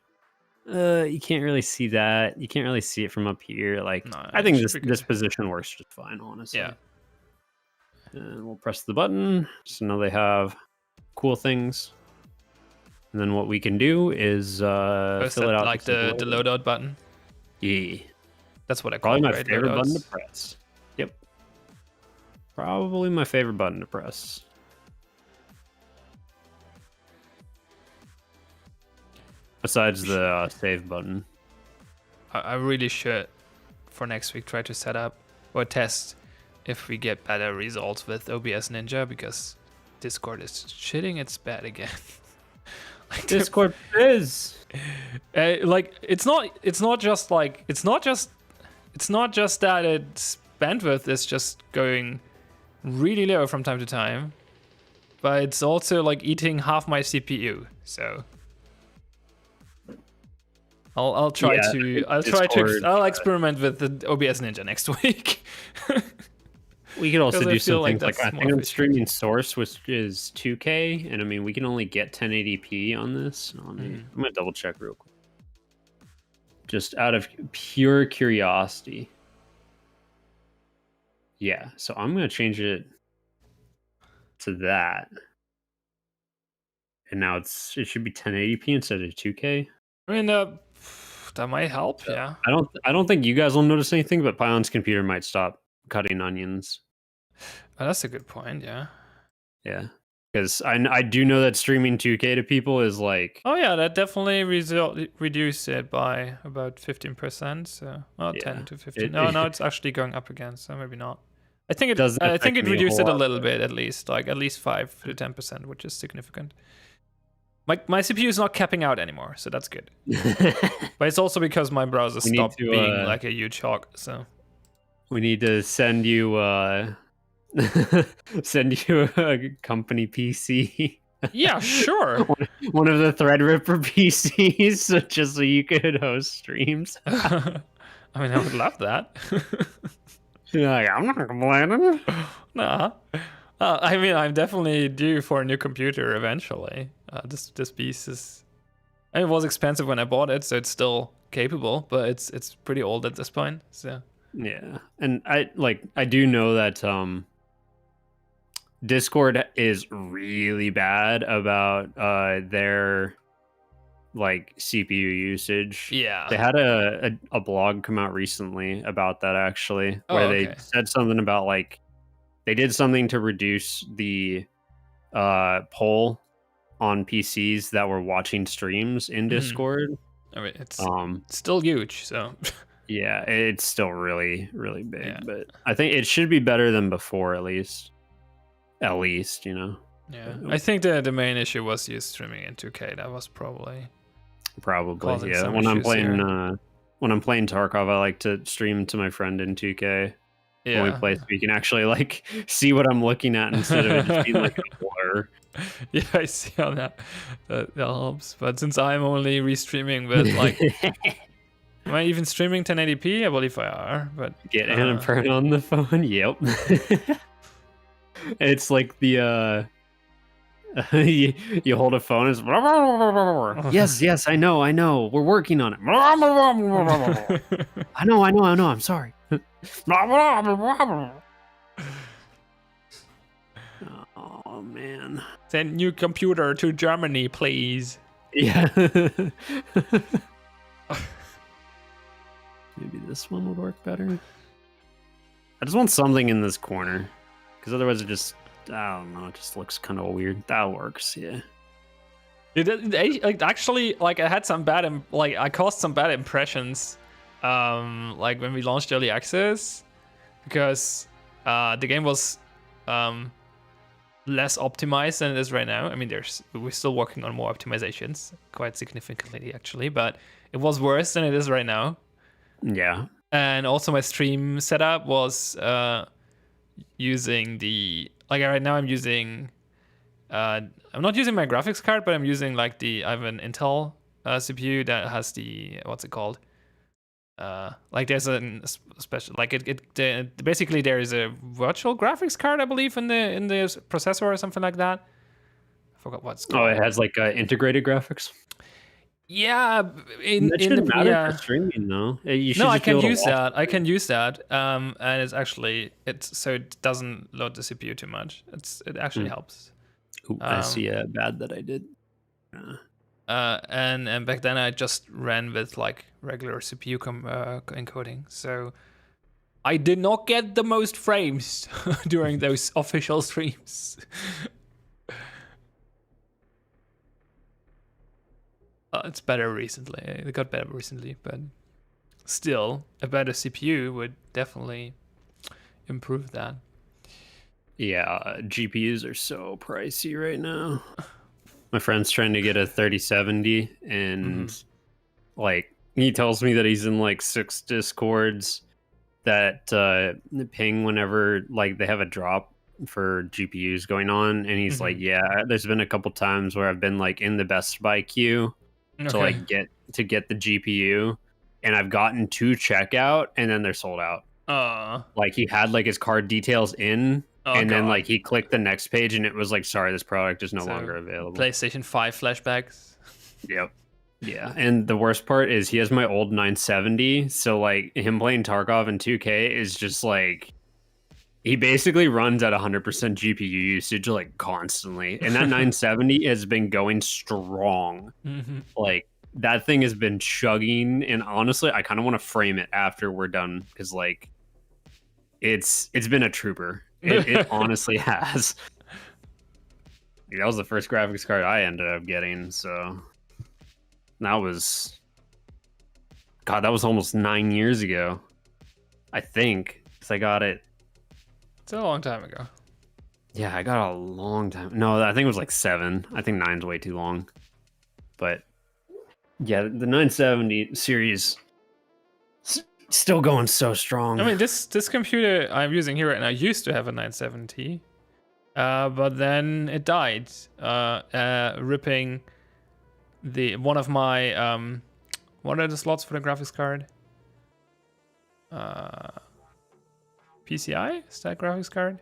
really see that. You can't really see it from up here. Like No, I it think should be this good. position works just fine, honestly. Yeah. And we'll press the button. So now they have cool things. And then what we can do is Is fill that it out. like with the some loadout button? Yeah. That's what I call Probably it, my right? favorite button to Loadouts. press. Yep. Probably my favorite button to press. Besides the save button. I really should, for next week, try to set up or test if we get better results with OBS Ninja, because Discord is shitting its bed again. Like the- Discord is. like it's not just that its bandwidth is just going really low from time to time, but it's also like eating half my CPU. So I'll try Yeah, to Discord, I'll experiment with the OBS Ninja next week. We could also 'Cause I do feel some like things like that's I more think I'm efficient. streaming source, which is 2K, and I mean we can only get 1080p on this. I'm gonna double check real quick, just out of pure curiosity. Yeah, so I'm gonna change it to that, and now it should be 1080p instead of 2K. I mean, that might help. Yeah. I don't think you guys will notice anything, but Pylon's computer might stop cutting onions. Oh, that's a good point. Yeah. Yeah. Because I do know that streaming 2K to people is like, Oh yeah, that definitely reduced it by about 15%. So, well, 10 to 15. No, it's actually going up again. So maybe not. I think it Doesn't I think affect it me a reduced whole it a lot, little but- bit, at least 5 to 10%, which is significant. My CPU is not capping out anymore, so that's good. But it's also because my browser We need stopped to, being like a huge hog. So we need to send you send you a company PC. yeah, sure. One of the Threadripper PCs, just so you could host streams. I mean, I would love that. You're like, I'm not complaining. Nah. I mean, I'm definitely due for a new computer eventually. This piece is. I mean, it was expensive when I bought it, so it's still capable, but it's pretty old at this point. So Yeah, and I do know that Discord is really bad about their like CPU usage. yeah. They had a blog come out recently about that actually, Oh, where okay. they said something about like they did something to reduce the poll on PCs that were watching streams in Discord. I mean, it's Um, still huge. So yeah, it's still really, really big, Yeah. but I think it should be better than before, at least. At least, you know, yeah, I think the main issue was you streaming in 2K. That was probably. probably. Causing Yeah, some when I'm issues playing, here. when I'm playing Tarkov, I like to stream to my friend in 2K. Yeah. When we play, so you can actually like see what I'm looking at instead of it just being like a blur. Yeah, I see how that helps. But since I'm only restreaming with like, am I even streaming 1080p? I believe I are. But Get Annapurna on the phone. Yep. It's like the you hold a phone. It's yes, I know. We're working on it. I know. I'm sorry. Oh man. Send new computer to Germany, please. Yeah. Maybe this one would work better. I just want something in this corner, because otherwise it just, I don't know, it just looks kind of weird. That works, yeah. Actually, like I had some bad, I caused some bad impressions, like when we launched early access, because the game was less optimized than it is right now. I mean, we're still working on more optimizations, quite significantly actually, but it was worse than it is right now. Yeah. And also my stream setup was using right now I'm using I'm not using my graphics card, but I'm using I have an Intel CPU that has what's it called? There's a special basically there is a virtual graphics card, I believe, in the processor or something like that. I forgot what's called. Oh, it has like integrated graphics. Yeah, That shouldn't matter for streaming, though. You should no, I just be can able to use watch that. I can use that. And it's actually so it doesn't load the CPU too much. It actually helps. Ooh, I see a bad that I did. And back then I just ran with like regular CPU encoding, so I did not get the most frames during those official streams. It's better recently. It got better recently, but still, a better CPU would definitely improve that. Yeah, GPUs are so pricey right now. My friend's trying to get a 3070, and like he tells me that he's in like 6 discords that ping whenever like they have a drop for GPUs going on, and he's like, yeah, there's been a couple times where I've been like in the Best Buy queue to like get the GPU, and I've gotten to checkout and then they're sold out. Like he had like his card details in, and then like he clicked the next page and it was like, sorry, this product is no longer available. PlayStation 5 flashbacks. Yep. Yeah, and the worst part is he has my old 970, so like him playing Tarkov in 2K is just like he basically runs at 100% GPU usage like constantly, and that 970 has been going strong. Like that thing has been chugging, and honestly, I kind of want to frame it after we're done because like it's been a trooper. It honestly has. That was the first graphics card I ended up getting, so that was, God, that was almost 9 years ago, I think, because I got it. It's a long time ago. Yeah, I got it a long time. No, I think it was like 7. I think 9's way too long. But yeah, the 970 series still going so strong. I mean, this computer I'm using here right now used to have a 970, but then it died, ripping one of my what are the slots for the graphics card? PCI? Is that graphics card?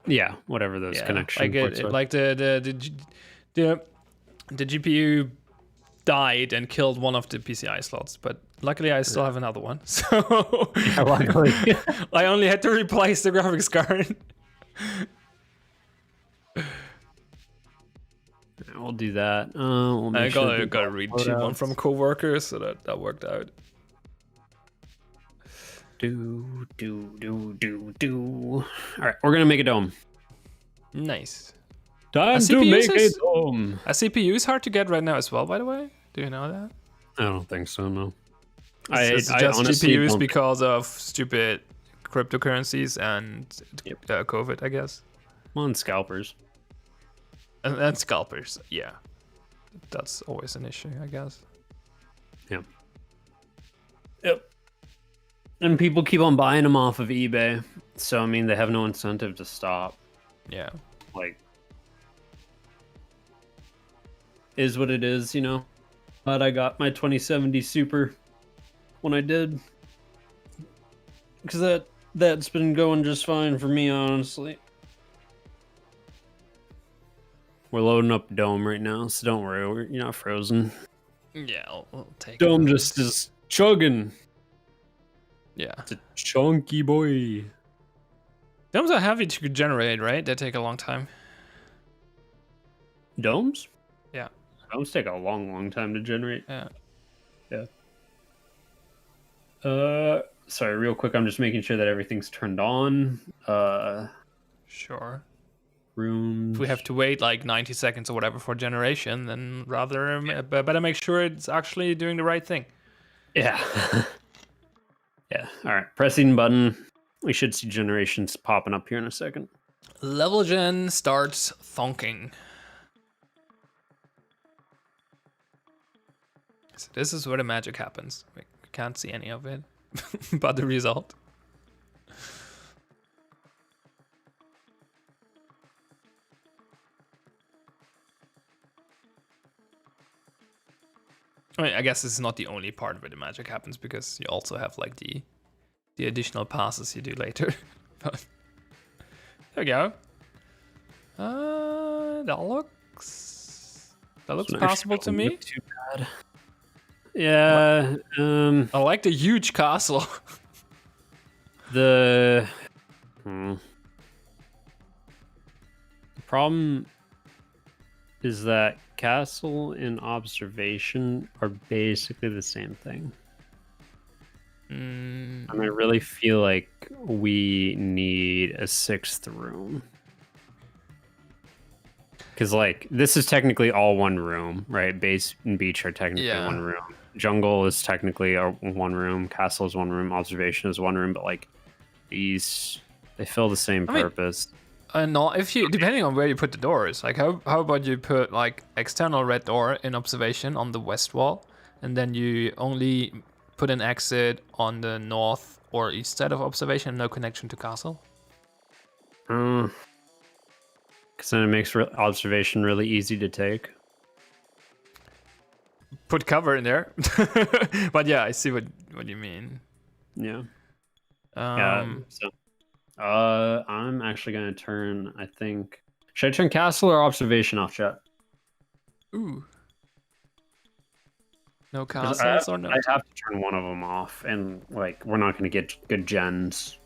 Yeah, whatever those connection ports are. Like the GPU died and killed one of the PCI slots, but luckily I still have another one, so Yeah, luckily. I only had to replace the graphics card. We'll do that. We'll I make sure got a read sheet one from coworkers, so that worked out. Do. All right, we're gonna make a dome. Nice. Time to CPU make a is- dome. A CPU is hard to get right now as well, by the way. Do you know that? I don't think so. No. It's I just honestly GPUs don't- because of stupid cryptocurrencies and COVID, I guess. Well, and scalpers. And scalpers, yeah. That's always an issue, I guess. Yeah. Yep. And people keep on buying them off of eBay, so I mean they have no incentive to stop. Yeah. Like, is what it is, you know. But I got my 2070 Super when I did, because that's been going just fine for me, honestly. We're loading up Dome right now, so don't worry, you're not frozen. Yeah, I'll take Dome it. just is chugging. Yeah. It's a chunky boy. Domes are heavy to generate, right? They take a long time. Domes? Yeah. Domes take a long time to generate. Yeah. Sorry, real quick, I'm just making sure that everything's turned on. Sure. Rooms. If we have to wait like 90 seconds or whatever for generation, then better make sure it's actually doing the right thing. Yeah. Yeah. All right. Pressing button. We should see generations popping up here in a second. Level gen starts thonking. So this is where the magic happens. We can't see any of it, but the result. I mean, I guess this is not the only part where the magic happens, because you also have like the additional passes you do later. But there we go. That looks possible to me. Too bad. Yeah. I like the huge castle. The problem is that castle and observation are basically the same thing. And I really feel like we need a 6th room. Because, like, this is technically all one room, right? Base and beach are technically one room. Jungle is technically one room. Castle is one room. Observation is one room. But, like, these, they fill the same purpose. No, if you, depending on where you put the doors, like how about you put like external red door in observation on the west wall, and then you only put an exit on the north or east side of observation, no connection to castle? Because then it makes observation really easy to take. Put cover in there. But yeah, I see what you mean. Yeah. So I'm actually gonna turn, I think, should I turn castle or observation off, chat? Ooh. No castles or no? I have to turn one of them off, and like we're not gonna get good gens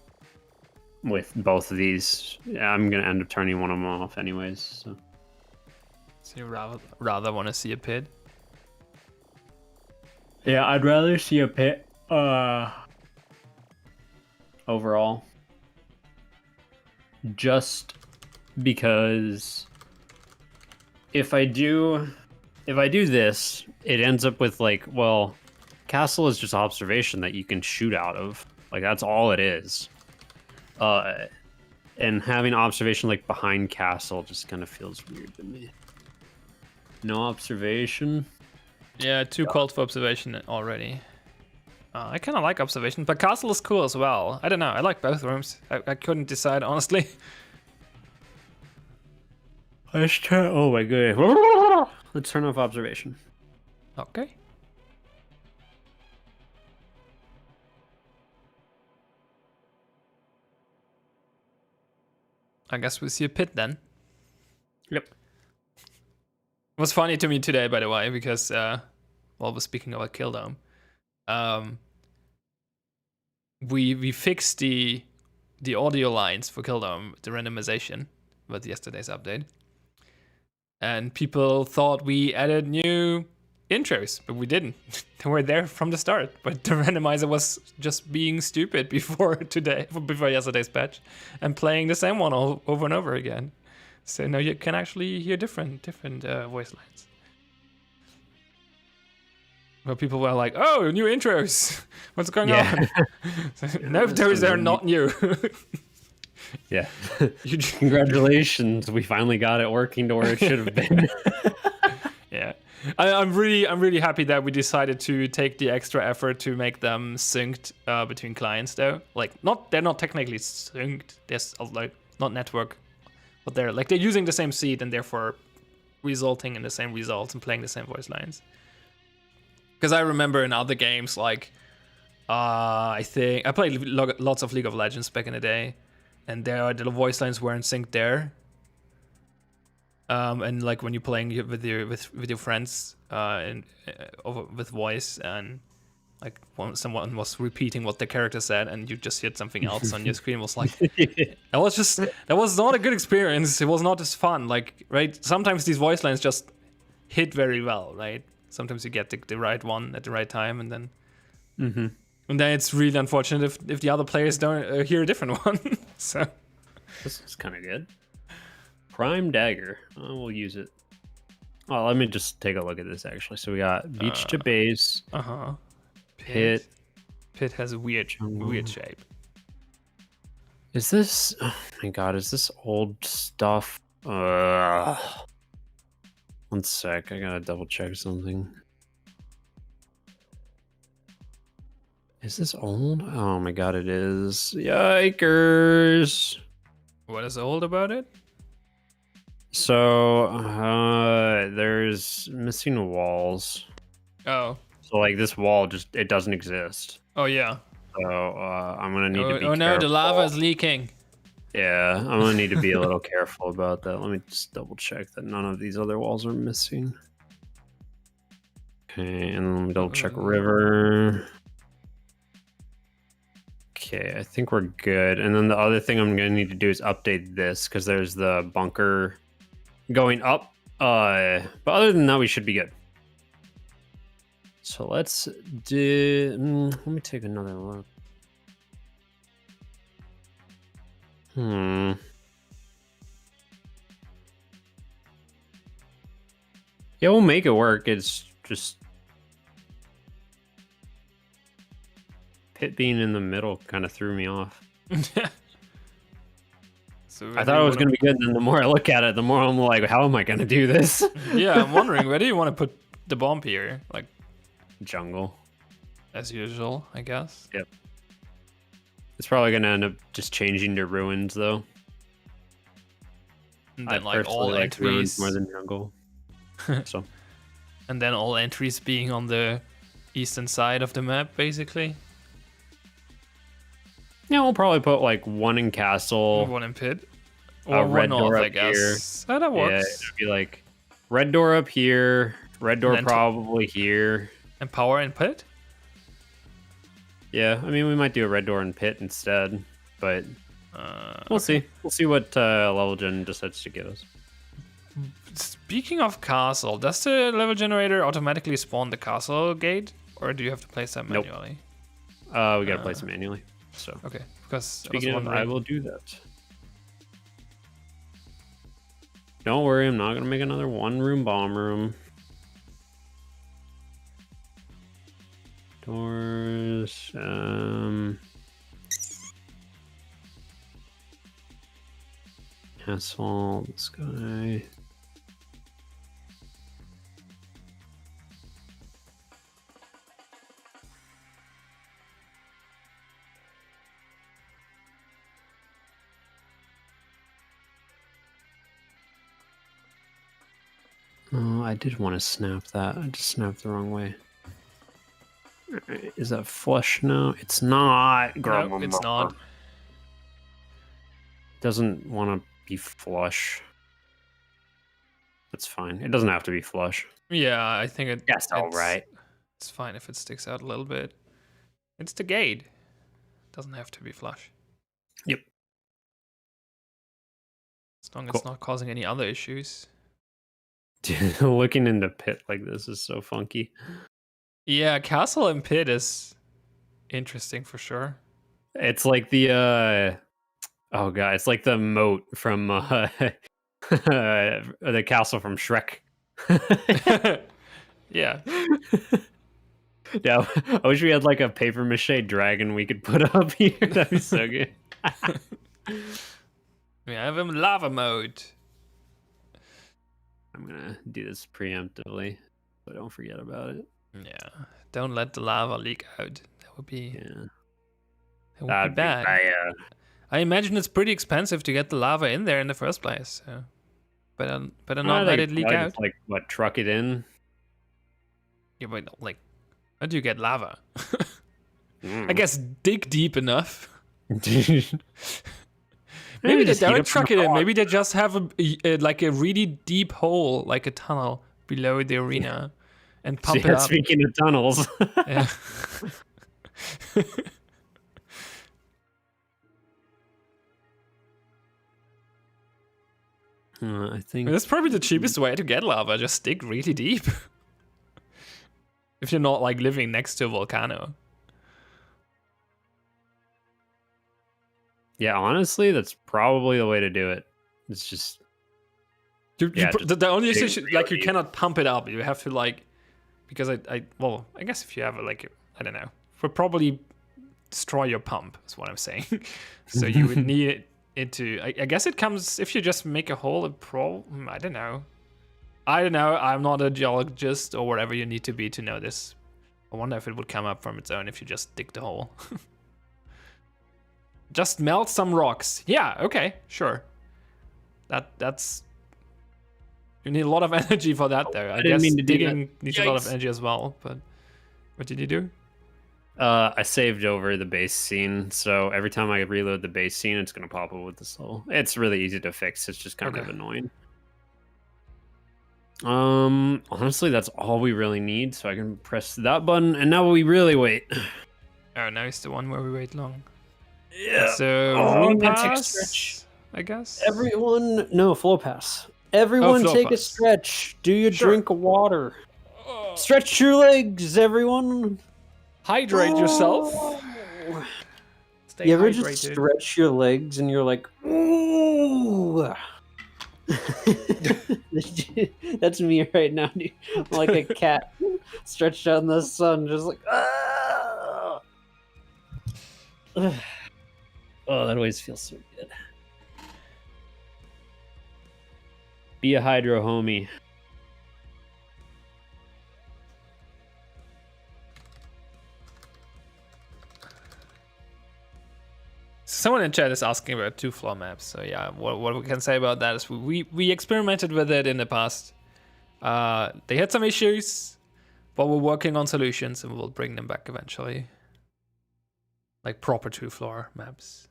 with both of these. Yeah, I'm gonna end up turning one of them off anyways. So you rather want to see a pit? yeah, I'd rather see a pit. Overall. Just because if I do this, it ends up with like, well, castle is just observation that you can shoot out of. Like that's all it is. And having observation like behind castle just kind of feels weird to me. No observation. Yeah, too cold for observation already. I kind of like observation, but castle is cool as well. I don't know. I like both rooms. I couldn't decide honestly. Let's turn. Oh my god. Let's turn off observation. Okay. I guess we see a pit then. Yep. It was funny to me today, by the way, because while we're speaking about Kildome, we fixed the audio lines for Kildome, the randomization, with yesterday's update, and people thought we added new intros, but we didn't. They were there from the start, but the randomizer was just being stupid before yesterday's patch, and playing the same one over and over again. So now you can actually hear different voice lines. Well, people were like, "Oh, new intros! What's going on?" No, those are not new. Yeah. Congratulations, we finally got it working to where it should have been. Yeah, I'm really happy that we decided to take the extra effort to make them synced between clients, though. Like, they're not technically synced. There's like not network, but they're using the same seed and therefore resulting in the same results and playing the same voice lines. Because I remember in other games, like I think I played lots of League of Legends back in the day, and the voice lines weren't synced there. And like when you're playing with your friends with voice, and like someone was repeating what the character said, and you just heard something else on your screen, was like that was not a good experience. It was not as fun. Like, right? Sometimes these voice lines just hit very well, right? Sometimes you get the right one at the right time, and then and then it's really unfortunate if the other players don't hear a different one. So this is kind of good. Prime Dagger. We'll use it. Oh, let me just take a look at this actually. So we got beach to base. Pit. Pit has a weird shape. Is this? Oh my god! Is this old stuff? One sec. I gotta double check something. Is this old? Oh my god! It is. Yikers! What is old about it? So there's missing walls. Oh. So like this wall it doesn't exist. Oh yeah. So I'm gonna need to be careful. Oh no, the lava is leaking. Yeah, I'm gonna need to be a little careful about that. Let me just double check that none of these other walls are missing. Okay, and then let me double check river. Okay, I think we're good. And then the other thing I'm gonna need to do is update this because there's the bunker going up. But other than that, we should be good. So let's do. Let me take another look. Yeah, we'll make it work. It's just Pit being in the middle kind of threw me off. So I thought it was going to be good, and then the more I look at it, the more I'm like, how am I going to do this? Yeah, I'm wondering, where do you want to put the bomb here? Like jungle. As usual, I guess. Yep. It's probably going to end up just changing to ruins, though. And then like all entries more than jungle. So. And then all entries being on the eastern side of the map, basically. Yeah, we'll probably put like one in castle, one in pit, or red one door north, up I guess. here. Oh, that works. Yeah, it'd be like red door up here, red door probably here, and power in pit. Yeah, I mean we might do a red door in pit instead, but we'll see. We'll see what level gen decides to give us. Speaking of castle, does the level generator automatically spawn the castle gate, or do you have to place that manually? Nope. We gotta place it manually. So okay, because speaking of, I will do that. Don't worry, I'm not gonna make another one-room bomb room. Doors. Asphalt. This guy. Oh, I did want to snap that. I just snapped the wrong way. Alright, is that flush now? It's not. No, it's not. Doesn't want to be flush. That's fine. It doesn't have to be flush. Yeah, I think it. That's all right. It's fine if it sticks out a little bit. It's the gate. Doesn't have to be flush. Yep. As long as it's not causing any other issues. Dude, looking into pit like this is so funky. Yeah, castle and pit is interesting for sure. It's like the oh god, it's like the moat from the castle from Shrek. Yeah. Yeah, I wish we had like a paper mache dragon we could put up here. That'd be so good. We have him lava mode. I'm gonna do this preemptively, so I don't forget about it. Yeah. Don't let the lava leak out. That would be Yeah. that would That'd be bad. I imagine it's pretty expensive to get the lava in there in the first place. So better not let it leak out. Just, like what, truck it in? Yeah, but like, how do you get lava? I guess dig deep enough. Maybe they don't truck it in. Maybe they just have a like a really deep hole, like a tunnel below the arena, and pump it up. Speaking of tunnels, Yeah. I think That's probably the cheapest way to get lava. Just dig really deep. If you're not like living next to a volcano. yeah, honestly, that's probably the way to do it. It's just The only issue, dig like, you really cannot pump it up. You have to like, because I guess if you have like, I don't know, would probably destroy your pump. Is what I'm saying. So you would need it to. I guess it comes if you just make a hole. I don't know. I'm not a geologist or whatever you need to be to know this. I wonder if it would come up from its own if you just dig the hole. Just melt some rocks. Yeah, okay, sure. That's you need a lot of energy for that though. I didn't guess mean to do digging needs a lot of Yikes. energy as well, but what did you do? I saved over the base scene, so every time I reload the base scene, it's gonna pop up with this level. It's really easy to fix. It's just kind of Okay. annoying. Honestly, that's all we really need. So I can press that button, and now we really wait. Oh, now it's the one where we wait long. Yeah. So Oh, room that takes pass, stretch. I guess. Everyone, no flow pass. Everyone, flow take a pass. stretch. Do your Sure. drink of water. Stretch your legs, everyone. Hydrate yourself. Oh. Stay You ever hydrated. just stretch your legs and you're like, ooh. That's me right now, dude. I'm like a cat stretched out in the sun, just like, ah. Oh, that always feels so good. Be a hydro homie. Someone in chat is asking about 2-floor maps. So yeah, what we can say about that is we experimented with it in the past. They had some issues, but we're working on solutions and we'll bring them back eventually. Like proper 2-floor maps.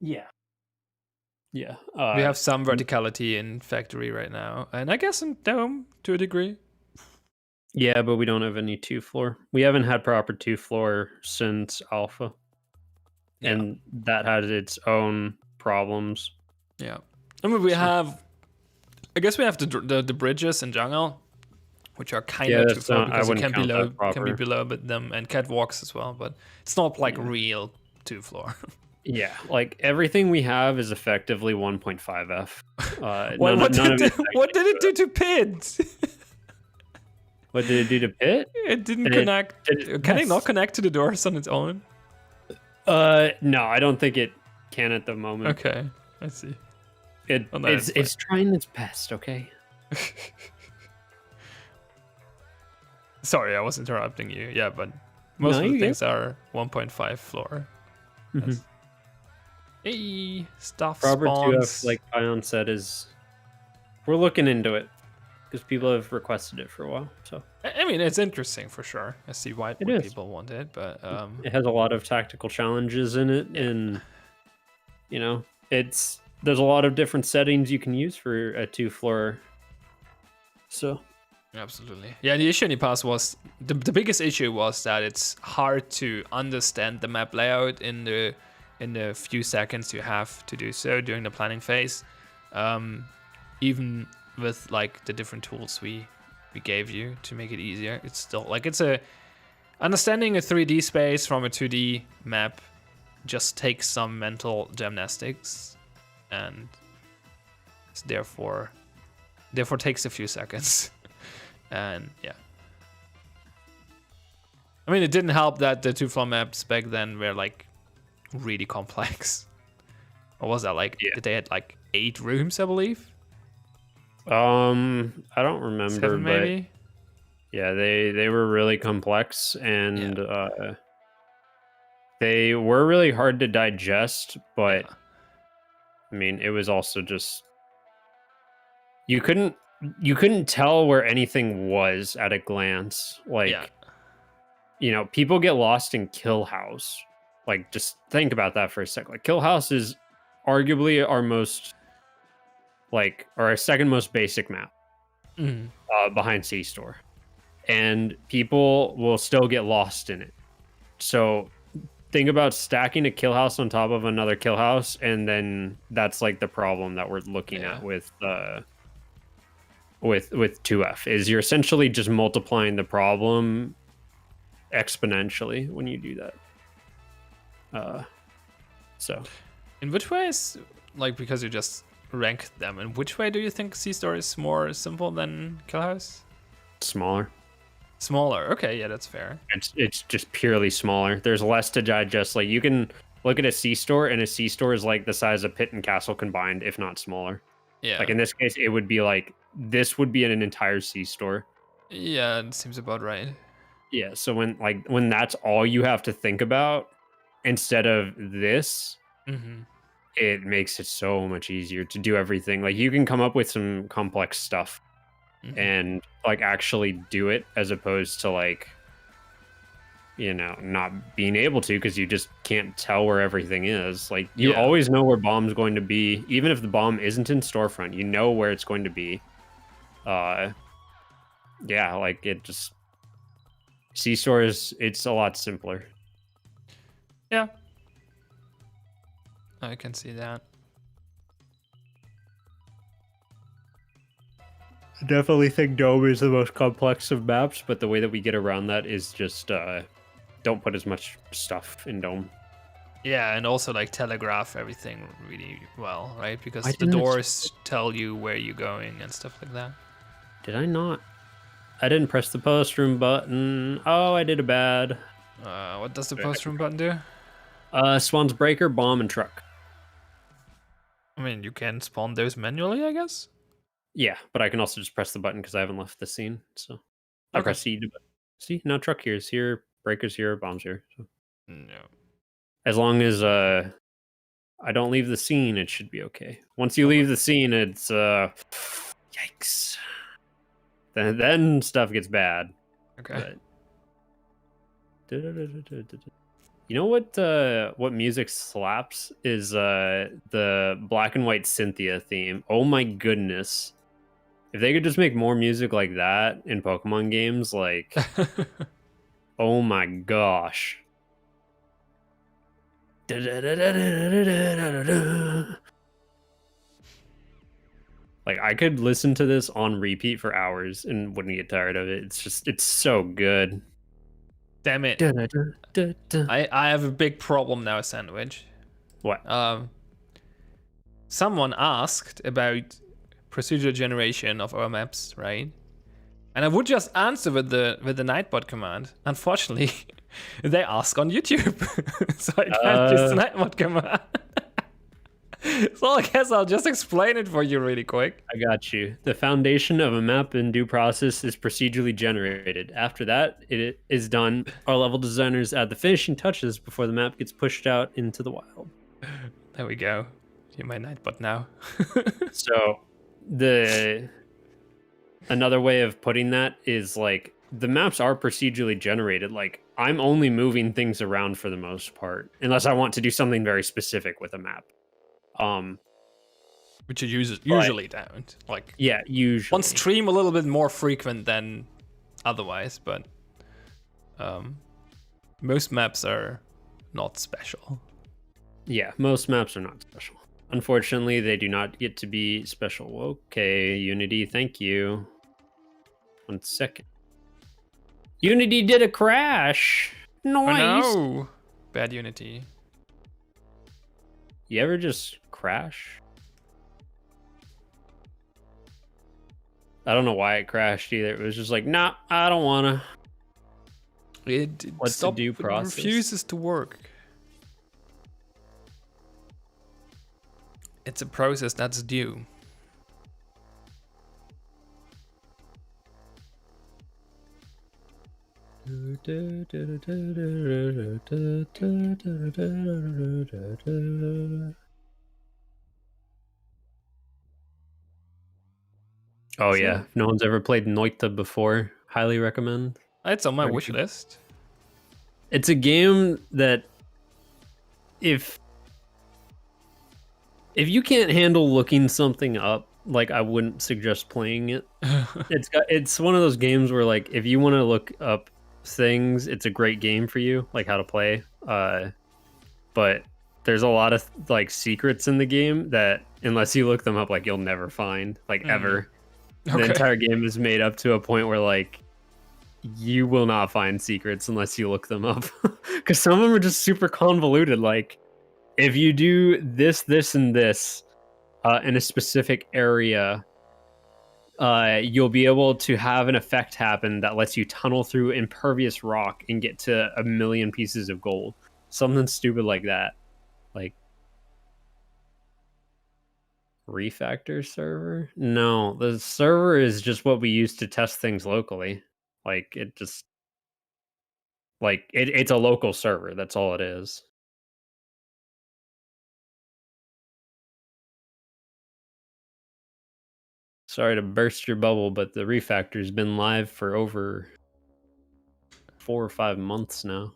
Yeah. Yeah. We have some verticality in Factory right now, and I guess in Dome to a degree. Yeah, but we don't have any 2-floor. We haven't had proper 2-floor since Alpha. Yeah. And that has its own problems. Yeah. I mean, we have. I guess we have the bridges in Jungle, which are kind Yeah, of that's 2-floor not- I because it wouldn't can be count that can be proper. below, but them and catwalks as well. But it's not like real 2-floor. Yeah, like everything we have is effectively 1.5F. What none of did it. what did it do to Pit? What did it do to Pit? It didn't It connect. did- Can it yes. not connect to the doors on its own? No, I don't think it can at the moment. Okay, I see. It Oh, no, it's it's fine. it's trying its best. Okay. Sorry, I was interrupting you. Yeah, but most No, of the you're things are 1.5 floor. Mhm. Yes. Hey, stuff Robert spawns. 2F, like Ion said, is we're looking into it because people have requested it for a while. So I mean, it's interesting for sure. I see why It why is. people want it, but it has a lot of tactical challenges in it, and there's a lot of different settings you can use for a 2-floor. So absolutely. Yeah, the issue in the past was the biggest issue was that it's hard to understand the map layout in the few seconds you have to do so during the planning phase. Even with like the different tools we gave you to make it easier, it's still like understanding a 3D space from a 2D map just takes some mental gymnastics, and it's therefore takes a few seconds. And yeah, I mean, it didn't help that the 2-floor maps back then were like really complex. Or was that like they had like 8 rooms, I believe? I don't remember, 7 but maybe. yeah, they were really complex, and they were really hard to digest. But I mean, it was also just you couldn't tell where anything was at a glance. Like, people get lost in Kill House. Like, just think about that for a sec. Like, Kill House is arguably our second most basic map behind C-Store. And people will still get lost in it. So think about stacking a Kill House on top of another Kill House, and then that's like the problem that we're looking at with 2F, is you're essentially just multiplying the problem exponentially when you do that. So In which ways, like, because you just ranked them, in which way do you think C-Store is more simple than Kill House? smaller. Smaller. Okay, yeah, that's fair. It's just purely smaller. There's less to digest. Like, you can look at a C-Store, and a C-Store is like the size of Pit and Castle combined, if not smaller. Yeah. Like, in this case, it would be like, this would be an entire C-Store. Yeah, it seems about right. Yeah, so when that's all you have to think about instead of this, it makes it so much easier to do everything. Like, you can come up with some complex stuff and like actually do it, as opposed to like, not being able to, because you just can't tell where everything is. Like, you always know where bomb's going to be, even if the bomb isn't in storefront, you know where it's going to be. Yeah, like, it just, C-Store it's a lot simpler. Yeah, I can see that. I definitely think Dome is the most complex of maps, but the way that we get around that is just don't put as much stuff in Dome. Yeah, and also like telegraph everything really well, right? Because I the didn't doors tell you where you're going and stuff like that. Did I not? I didn't press the post room button. Oh, I did a bad. What does the post room button do? Spawns breaker, bomb, and truck. I mean, you can spawn those manually, I guess. Yeah, but I can also just press the button because I haven't left the scene. So I press C. See, now truck here's here, breakers here, bombs here. So. No. As long as I don't leave the scene, it should be okay. Once you leave the scene, it's yikes. Then stuff gets bad. Okay. But... You know what music slaps is the black and white Cynthia theme. Oh my goodness. If they could just make more music like that in Pokemon games, like, oh my gosh. Like, I could listen to this on repeat for hours and wouldn't get tired of it. It's so good. Damn it. I have a big problem now, Sandwich. What? someone asked about procedural generation of our maps, right? And I would just answer with the Nightbot command. Unfortunately, they ask on YouTube, so I can't use the Nightbot command. So I guess I'll just explain it for you really quick. I got you. The foundation of a map in due process is procedurally generated. After that, it is done. Our level designers add the finishing touches before the map gets pushed out into the wild. There we go. You're my Nightbot now. So another way of putting that is like the maps are procedurally generated. Like I'm only moving things around for the most part, unless I want to do something very specific with a map. Which you usually don't. Like yeah, usually. On stream a little bit more frequent than otherwise, but most maps are not special. Yeah, most maps are not special. Unfortunately, they do not get to be special. Okay, Unity, thank you. 1 second. Unity did a crash. Nice. Oh no! Bad Unity. You ever just crash? I don't know why it crashed either. It was just like, nah, I don't wanna. What's the due process? It refuses to work. It's a process that's due. Oh yeah, if no one's ever played Noita before, highly recommend. It's on my wish list. It's a game that if you can't handle looking something up, like I wouldn't suggest playing it. It's one of those games where like if you want to look up things, it's a great game for you, like how to play. But there's a lot of like secrets in the game that unless you look them up, like you'll never find, like ever. Okay. The entire game is made up to a point where like you will not find secrets unless you look them up, because some of them are just super convoluted. Like if you do this, this, and this in a specific area, you'll be able to have an effect happen that lets you tunnel through impervious rock and get to 1 million pieces of gold. Something stupid like that. Like refactor server? No, the server is just what we use to test things locally. Like it just like it's a local server. That's all it is. Sorry to burst your bubble, but the refactor's been live for over 4 or 5 months now.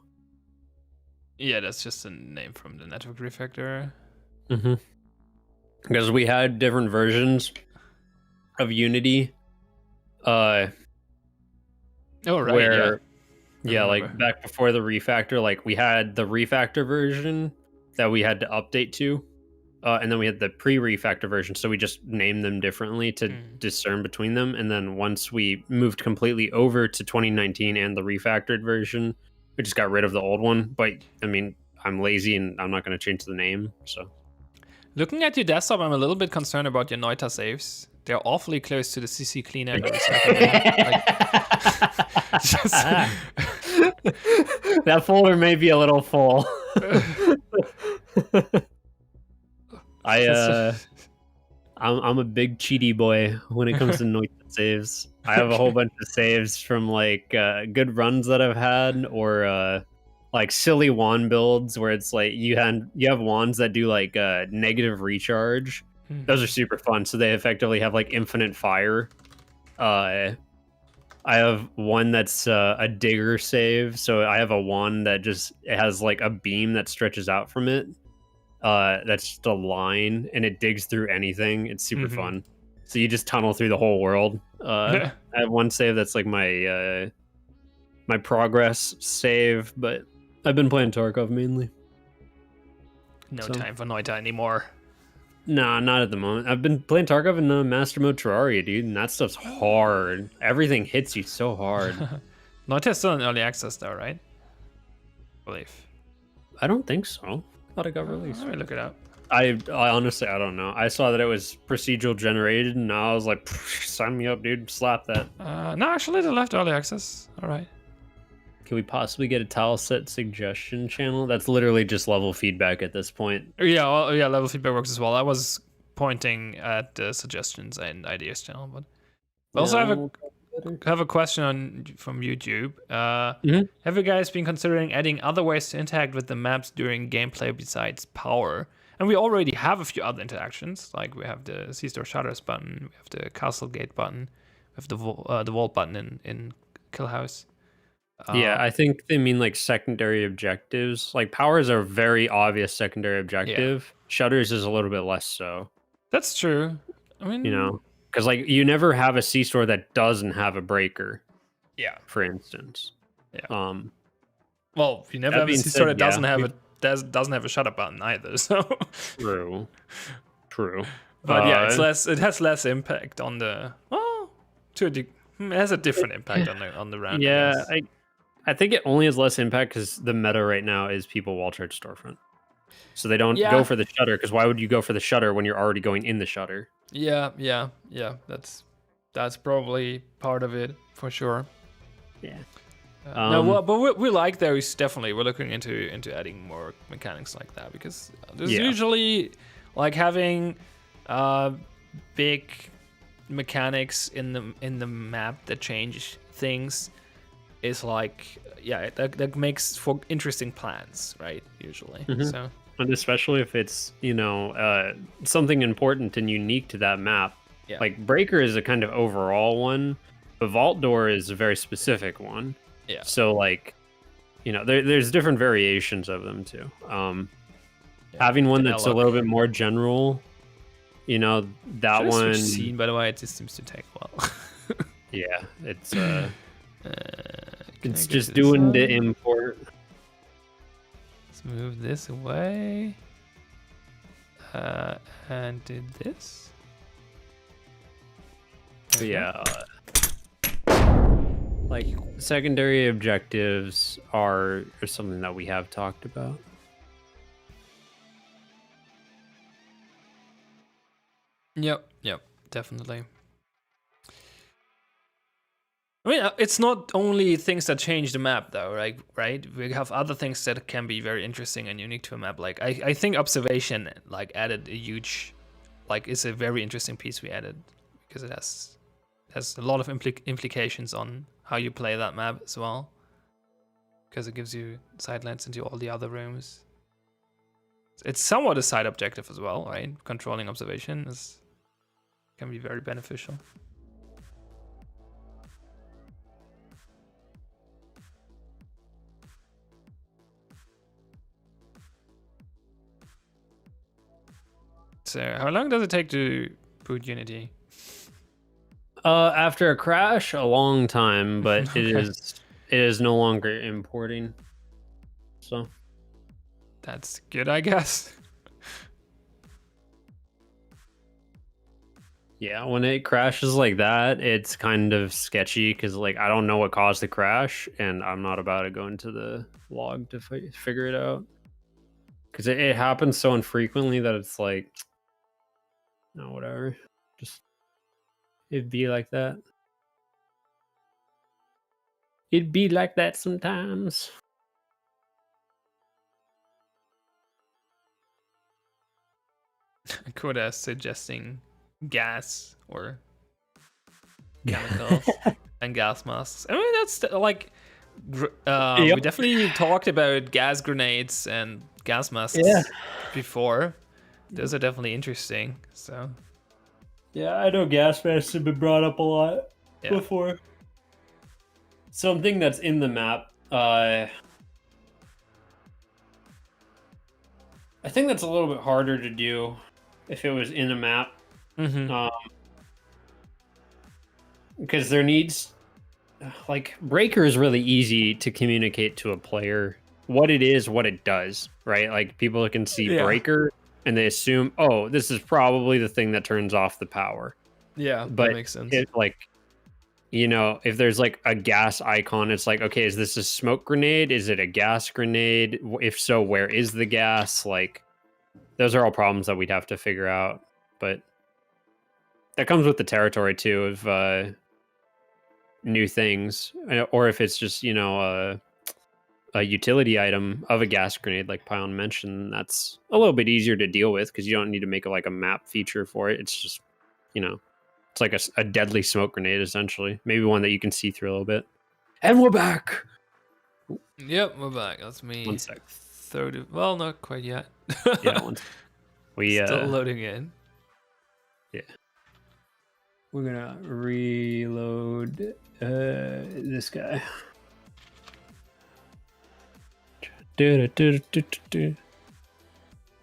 Yeah, that's just a name from the network refactor. Mm-hmm. Because we had different versions of Unity. Oh right. Where, yeah, like back before the refactor, like we had the refactor version that we had to update to. And then we had the pre-refactor version, so we just named them differently to discern between them. And then once we moved completely over to 2019 and the refactored version, we just got rid of the old one. But I mean, I'm lazy and I'm not going to change the name. So, looking at your desktop, I'm a little bit concerned about your Noita saves. They're awfully close to the CC cleaner. That folder may be a little full. I'm a big cheaty boy when it comes to Noita saves. I have a whole bunch of saves from like good runs that I've had, or like silly wand builds where it's like you have wands that do like negative recharge. Those are super fun. So they effectively have like infinite fire. I have one that's a digger save. So I have a wand that it has like a beam that stretches out from it. That's just a line and it digs through anything. It's super fun. So you just tunnel through the whole world. I have one save that's like my my progress save, but I've been playing Tarkov mainly. No time for Noita anymore. Nah, not at the moment. I've been playing Tarkov in Master Mode Terraria, dude, and that stuff's hard. Everything hits you so hard. Noita's still in early access though, right? I believe. I don't think so. Thought it got released. Let me look it up. I honestly, I don't know. I saw that it was procedural generated, and I was like, sign me up, dude. Slap that. No, actually, they left early access. All right. Can we possibly get a tile set suggestion channel? That's literally just level feedback at this point. Yeah, well, yeah, level feedback works as well. I was pointing at the suggestions and ideas channel, but we also have a question from YouTube. Have you guys been considering adding other ways to interact with the maps during gameplay besides power? And we already have a few other interactions, like we have the C-Store Shutters button, we have the Castle Gate button, we have the Vault button in Kill House. Yeah, I think they mean like secondary objectives. Like powers are a very obvious secondary objective. Shutters is a little bit less so. That's true. I mean, you know, because like you never have a C-Store that doesn't have a breaker. Yeah. For instance. Yeah. Well, you never have a C-Store that doesn't have a shutter button either. So. True. But yeah, it's less. It has less impact on the. Well, it has a different impact on the round. Yeah, I think it only has less impact because the meta right now is people wall charge storefront, so they don't go for the shutter. Because why would you go for the shutter when you're already going in the shutter? Yeah. That's probably part of it for sure. Yeah. But we like those definitely. We're looking into adding more mechanics like that because there's usually like having big mechanics in the map that change things is like that makes for interesting plans, right? Usually. So and especially if it's something important and unique to that map. Yeah. Like Breaker is a kind of overall one, but Vault Door is a very specific one. Yeah. So like, there's different variations of them too. Having one that's a little bit more general, that one. Scene, by the way, it just seems to take a while. Yeah, it's it's just doing the import. Let's move this away. And do this. But yeah. Like secondary objectives are something that we have talked about. Yep, definitely. I mean, it's not only things that change the map, though, right? We have other things that can be very interesting and unique to a map. Like, I think observation, like, added a huge, like, it's a very interesting piece we added because it has a lot of implications on how you play that map as well. Because it gives you sidelines into all the other rooms. It's somewhat a side objective as well, right? Controlling observation can be very beneficial. So, how long does it take to boot Unity? After a crash, a long time, but it is no longer importing. So that's good, I guess. Yeah, when it crashes like that, it's kind of sketchy because like I don't know what caused the crash, and I'm not about to go into the log to figure it out because it happens so infrequently that it's like, no, whatever, just it'd be like that. It'd be like that sometimes. Koda suggesting gas or chemicals and gas masks. I mean, that's like we definitely talked about gas grenades and gas masks before. Those are definitely interesting. So yeah, I know gas masks have been brought up a lot before. Something that's in the map, I think that's a little bit harder to do if it was in a map. Because there needs, like, Breaker is really easy to communicate to a player what it is, what it does, right? Like, people can see Breaker and they assume, oh, this is probably the thing that turns off the power. Yeah, but that makes sense. It, like, you know, if there's like a gas icon, it's like, okay, is this a smoke grenade? Is it a gas grenade? If so, where is the gas? Like, those are all problems that we'd have to figure out. But that comes with the territory too of new things, or if it's just, you know, a utility item of a gas grenade, like Pion mentioned, that's a little bit easier to deal with because you don't need to make like a map feature for it. It's just, you know, it's like a deadly smoke grenade essentially. Maybe one that you can see through a little bit. And we're back. Yep, we're back. That's me. 1 sec. Well, not quite yet. Yeah, we Still loading in. Yeah. We're gonna reload this guy.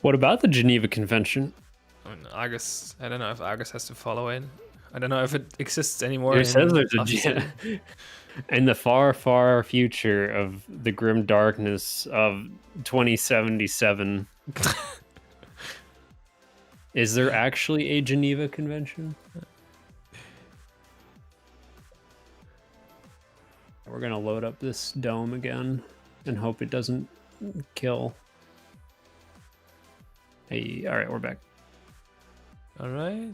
What about the Geneva Convention? I mean, Argus. I don't know if Argus has to follow it. I don't know if it exists anymore. It says there's in the far, far future of the grim darkness of 2077. Is there actually a Geneva Convention? We're gonna load up this dome again and hope it doesn't kill. Hey, all right, we're back. All right.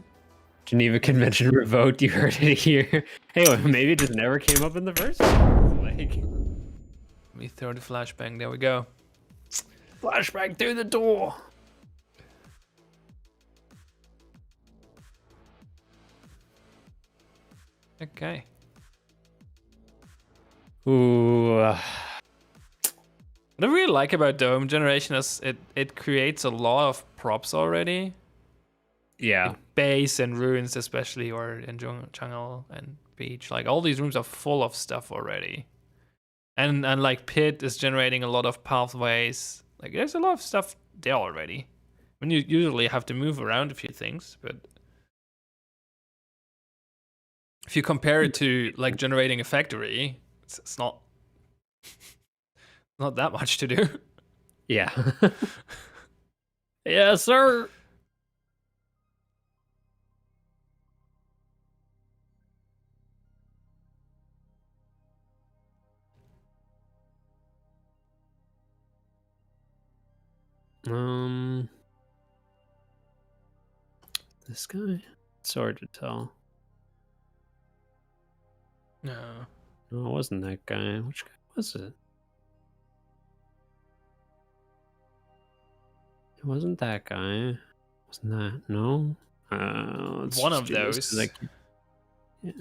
Geneva Convention revoked. You heard it here. Hey, well, maybe it just never came up in the first one. Like, Let me throw the flashbang. There we go. flashbang through the door. Okay. Ooh. What I really like about Dome Generation is it creates a lot of props already. Yeah. Base and ruins especially, or in jungle and beach. Like all these rooms are full of stuff already. And like pit is generating a lot of pathways. Like there's a lot of stuff there already. I mean, you usually have to move around a few things, but if you compare it to like generating a factory, it's not not that much to do. Yeah. Yes, sir. This guy? It's hard to tell. No. No, it wasn't that guy. Which guy was it? It wasn't that guy. Wasn't that? No. One of those. Yeah.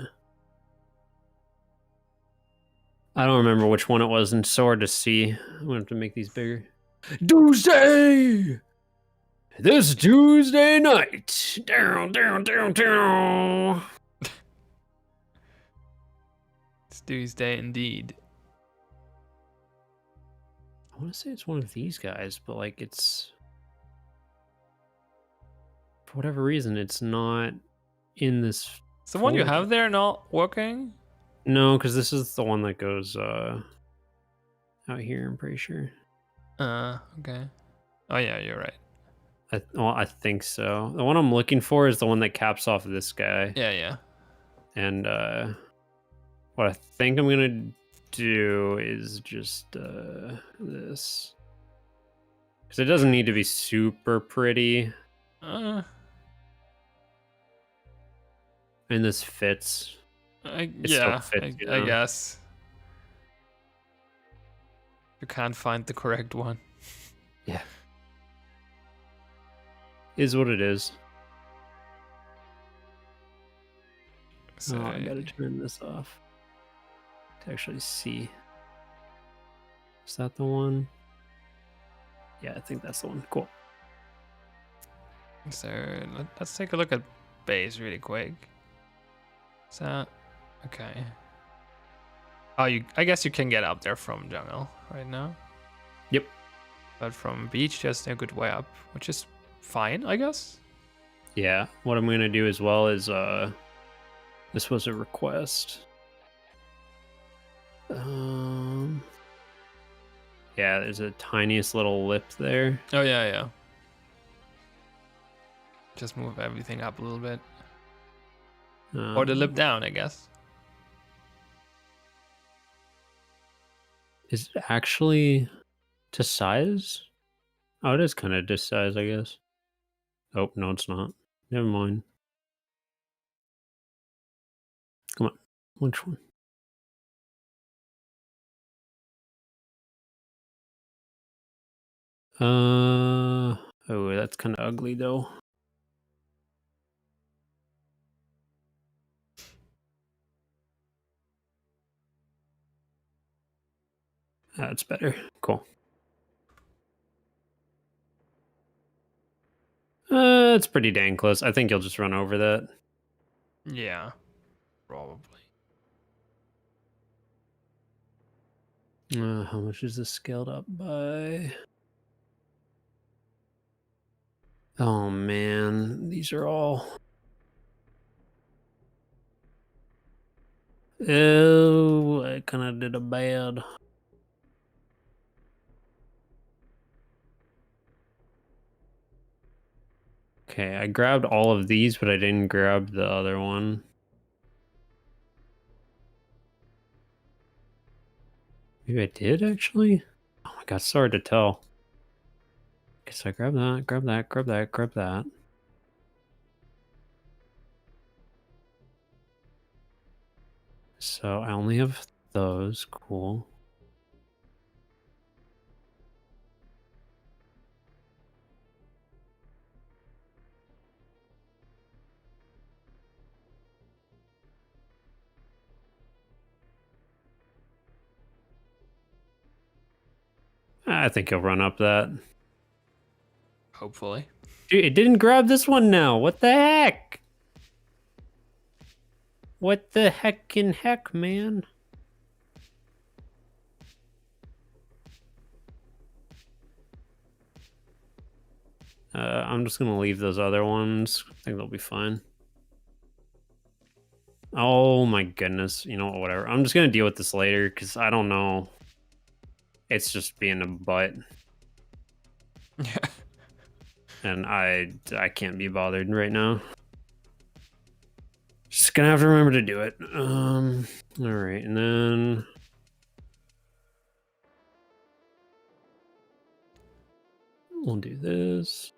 I don't remember which one it was, and so hard to see. I'm gonna have to make these bigger. Tuesday! This Tuesday night. Down, down, down, down. It's Tuesday indeed. I want to say it's one of these guys, but like it's for whatever reason it's not in this. Is the one you folder. have there not working? No, because this is the one that goes out here. I'm pretty sure. Okay. Oh yeah, you're right. I think so. The one I'm looking for is the one that caps off this guy. Yeah. And what I think I'm gonna do is just this, because it doesn't need to be super pretty, Uh, and this fits. I still fits, you I know? guess. You can't find the correct one. Yeah, is what it is. So I gotta turn this off to actually see. Is that the one? Yeah, I think that's the one. Cool. So let's take a look at base really quick. Is that okay? Oh, I guess you can get up there from jungle right now. Yep. But from beach, there's no good way up, which is fine, I guess. Yeah. What I'm gonna do as well is this was a request. Yeah, there's a tiniest little lip there. Oh yeah. Just move everything up a little bit, or the lip down, I guess. Is it actually to size? Oh, it is kind of to size, I guess. Oh, no, it's not. Never mind. Come on. Which one? Oh, that's kind of ugly though. That's better. Cool. It's pretty dang close. I think you'll just run over that. Yeah, probably. How much is this scaled up by? Oh man, these are all. Oh, I kind of did a bad. Okay, I grabbed all of these, but I didn't grab the other one. Maybe I did actually? Oh my god, it's hard to tell. Okay, so I grab that, grab that, grab that, grab that. So I only have those. Cool. I think he'll run up that. Hopefully. Dude, it didn't grab this one now. What the heck? What the heckin' heck, man? I'm just gonna leave those other ones. I think they'll be fine. Oh my goodness. You know what, whatever. I'm just gonna deal with this later because I don't know. It's just being a butt. Yeah. And I can't be bothered right now. Just gonna have to remember to do it. All right, and then we'll do this.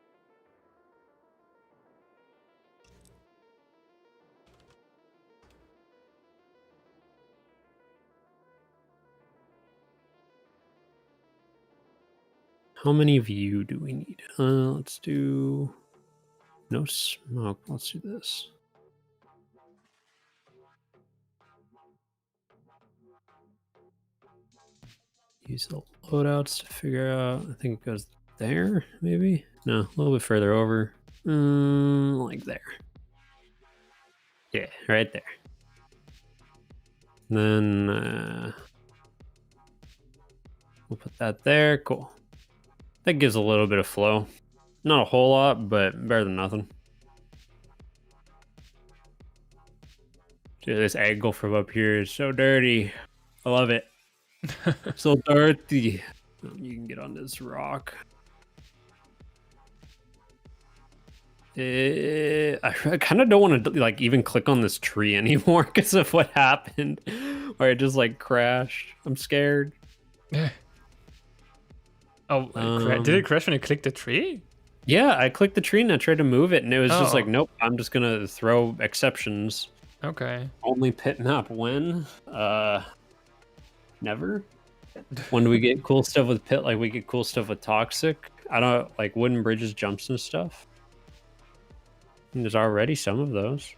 How many of you do we need? Let's do no smoke. Let's do this. Use the loadouts to figure out. I think it goes there, maybe? No, a little bit further over. Like there. Yeah, right there. Then we'll put that there. Cool. That gives a little bit of flow. Not a whole lot, but better than nothing. Dude, this angle from up here is so dirty. I love it. So dirty. You can get on this rock. I kind of don't want to like even click on this tree anymore because of what happened, where it just like crashed. I'm scared. Oh, did it crash when you clicked the tree? Yeah, I clicked the tree and I tried to move it, and it was just Oh. like, nope. I'm just gonna throw exceptions. Okay. Only pit map when? Never. When do we get cool stuff with pit? Like we get cool stuff with toxic. I don't like wooden bridges, jumps, and stuff. And there's already some of those.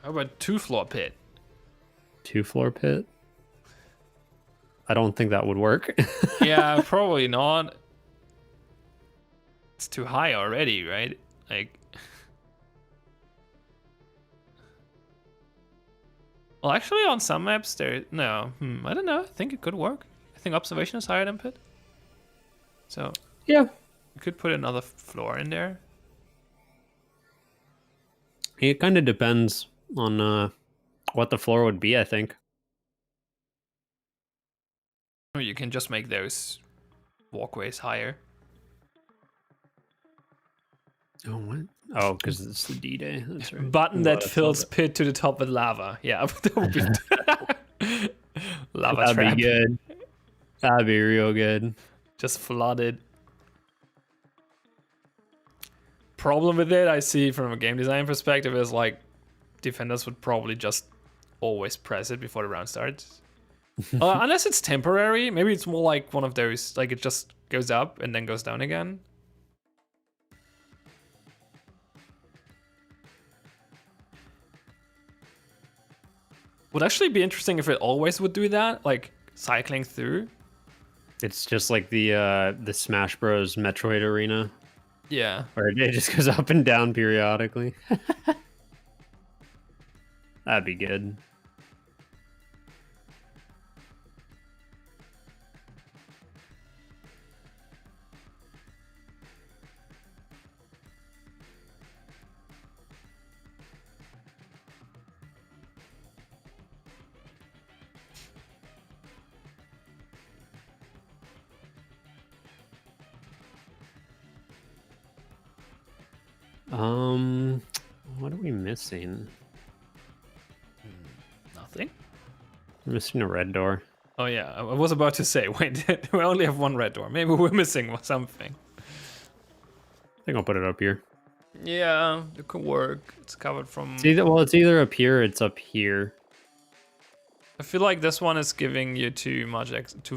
How about 2-floor pit? 2-floor pit. I don't think that would work. Yeah, probably not. It's too high already, right? Like. Well, actually, on some maps there. No, I don't know. I think it could work. I think observation is higher than pit. So. Yeah. You could put another floor in there. It kind of depends on what the floor would be, I think. Or you can just make those walkways higher. Oh, what? Oh, because it's the D-Day. That's right. Button Well, that I fills thought pit to the top with lava. Yeah, that would be lava That'd trap. be good. That'd be real good. Just flooded. Problem with it, I see from a game design perspective, is like defenders would probably just always press it before the round starts. Unless it's temporary, maybe it's more like one of those, like it just goes up and then goes down again. Would actually be interesting if it always would do that, like cycling through. It's just like the Smash Bros. Metroid Arena, Yeah. where it just goes up and down periodically. That'd be good. What are we missing? Nothing? We're missing a red door. Oh yeah, I was about to say, wait, we only have one red door. Maybe we're missing something. I think I'll put it up here. Yeah, it could work. It's covered from... It's either up here or it's up here. I feel like this one is giving you too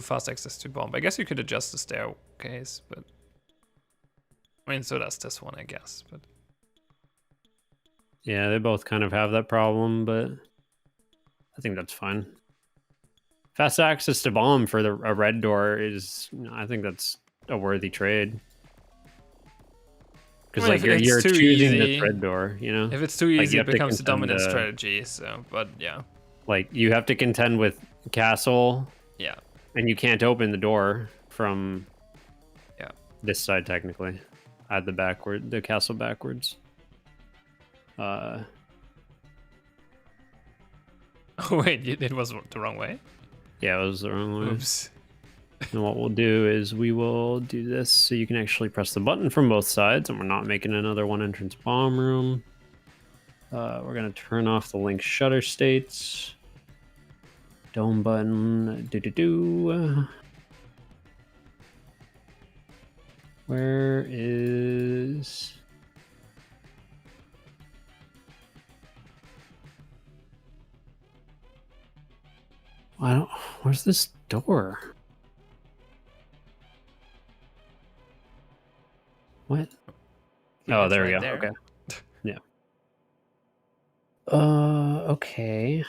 fast access to bomb. I guess you could adjust the staircase, but... I mean, so does this one, I guess, but... Yeah, they both kind of have that problem, but I think that's fine. Fast access to bomb for a red door is, I think that's a worthy trade. Because I mean, like you're choosing easy, this red door, you know. If it's too Like, easy, you it have to becomes the contend, dominant strategy. So, but yeah, like you have to contend with castle, yeah, and you can't open the door from yeah this side technically. Add the castle backwards. Oh wait, it was the wrong way. Yeah, it was the wrong way. Oops. And what we'll do is we will do this so you can actually press the button from both sides, and we're not making another one entrance bomb room. We're gonna turn off the link shutter states. Dome button. Where is... Where's this door? What? Yeah, Oh, it's there we right go. there. Okay. Yeah. Okay.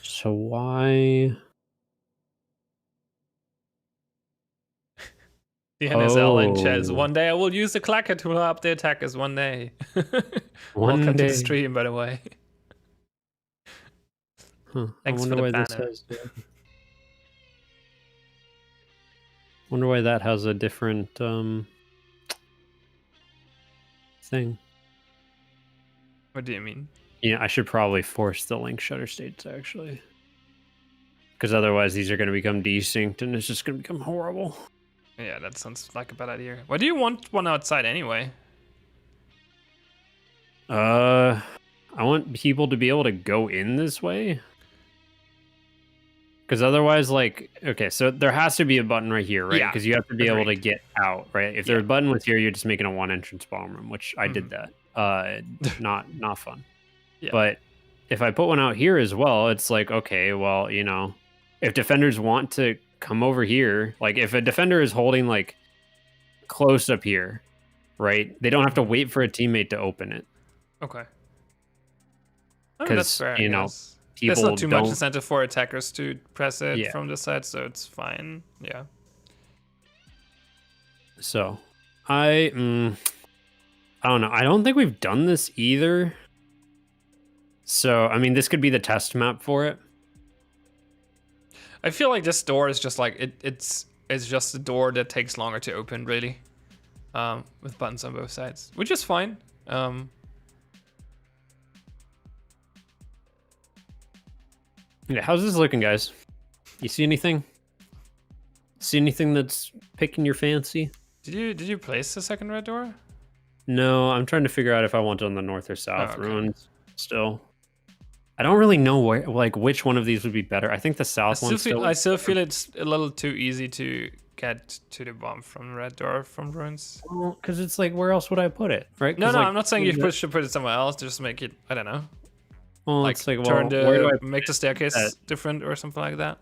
So why? DNSL in chat. Oh. One day I will use the clacker to up the attackers. One day. One Welcome to day. the stream, by the way. Huh. Thanks I for wonder the why this banner. has. Wonder why that has a different thing. What do you mean? Yeah, I should probably force the link shutter states actually, because otherwise these are going to become desynced and it's just going to become horrible. Yeah, that sounds like a bad idea. Why do you want one outside anyway? I want people to be able to go in this way. Because otherwise, like, okay, so there has to be a button right here, right? Yeah, Because you have to be able to agreed. get out, right? If there's a button with here, you're just making a one entrance bomb room, which I did that. Not fun. Yeah. But if I put one out here as well, it's like, okay, well, you know, if defenders want to come over here, like if a defender is holding like close up here, right? They don't have to wait for a teammate to open it. Okay. I mean, that's 'Cause, fair, I you know, guess. People There's not too much don't- incentive for attackers to press it Yeah. from the side, so it's fine. Yeah. So, I don't know. I don't think we've done this either. So, I mean, this could be the test map for it. I feel like this door is just like it's just a door that takes longer to open, really. With buttons on both sides, which is fine. Yeah, how's this looking, guys? You see anything? See anything that's picking your fancy? Did you place the second red door? No, I'm trying to figure out if I want it on the north or south okay. ruins still. I don't really know where, like, which one of these would be better. I think the south one still. I still feel it's a little too easy to get to the bomb from red door from ruins. Because it's like, where else would I put it, right? No, 'Cause, no, like, I'm not saying should put it somewhere else. Just make it, I don't know, Well, like it's like, well, turn where do I the make the staircase that? different or something like that,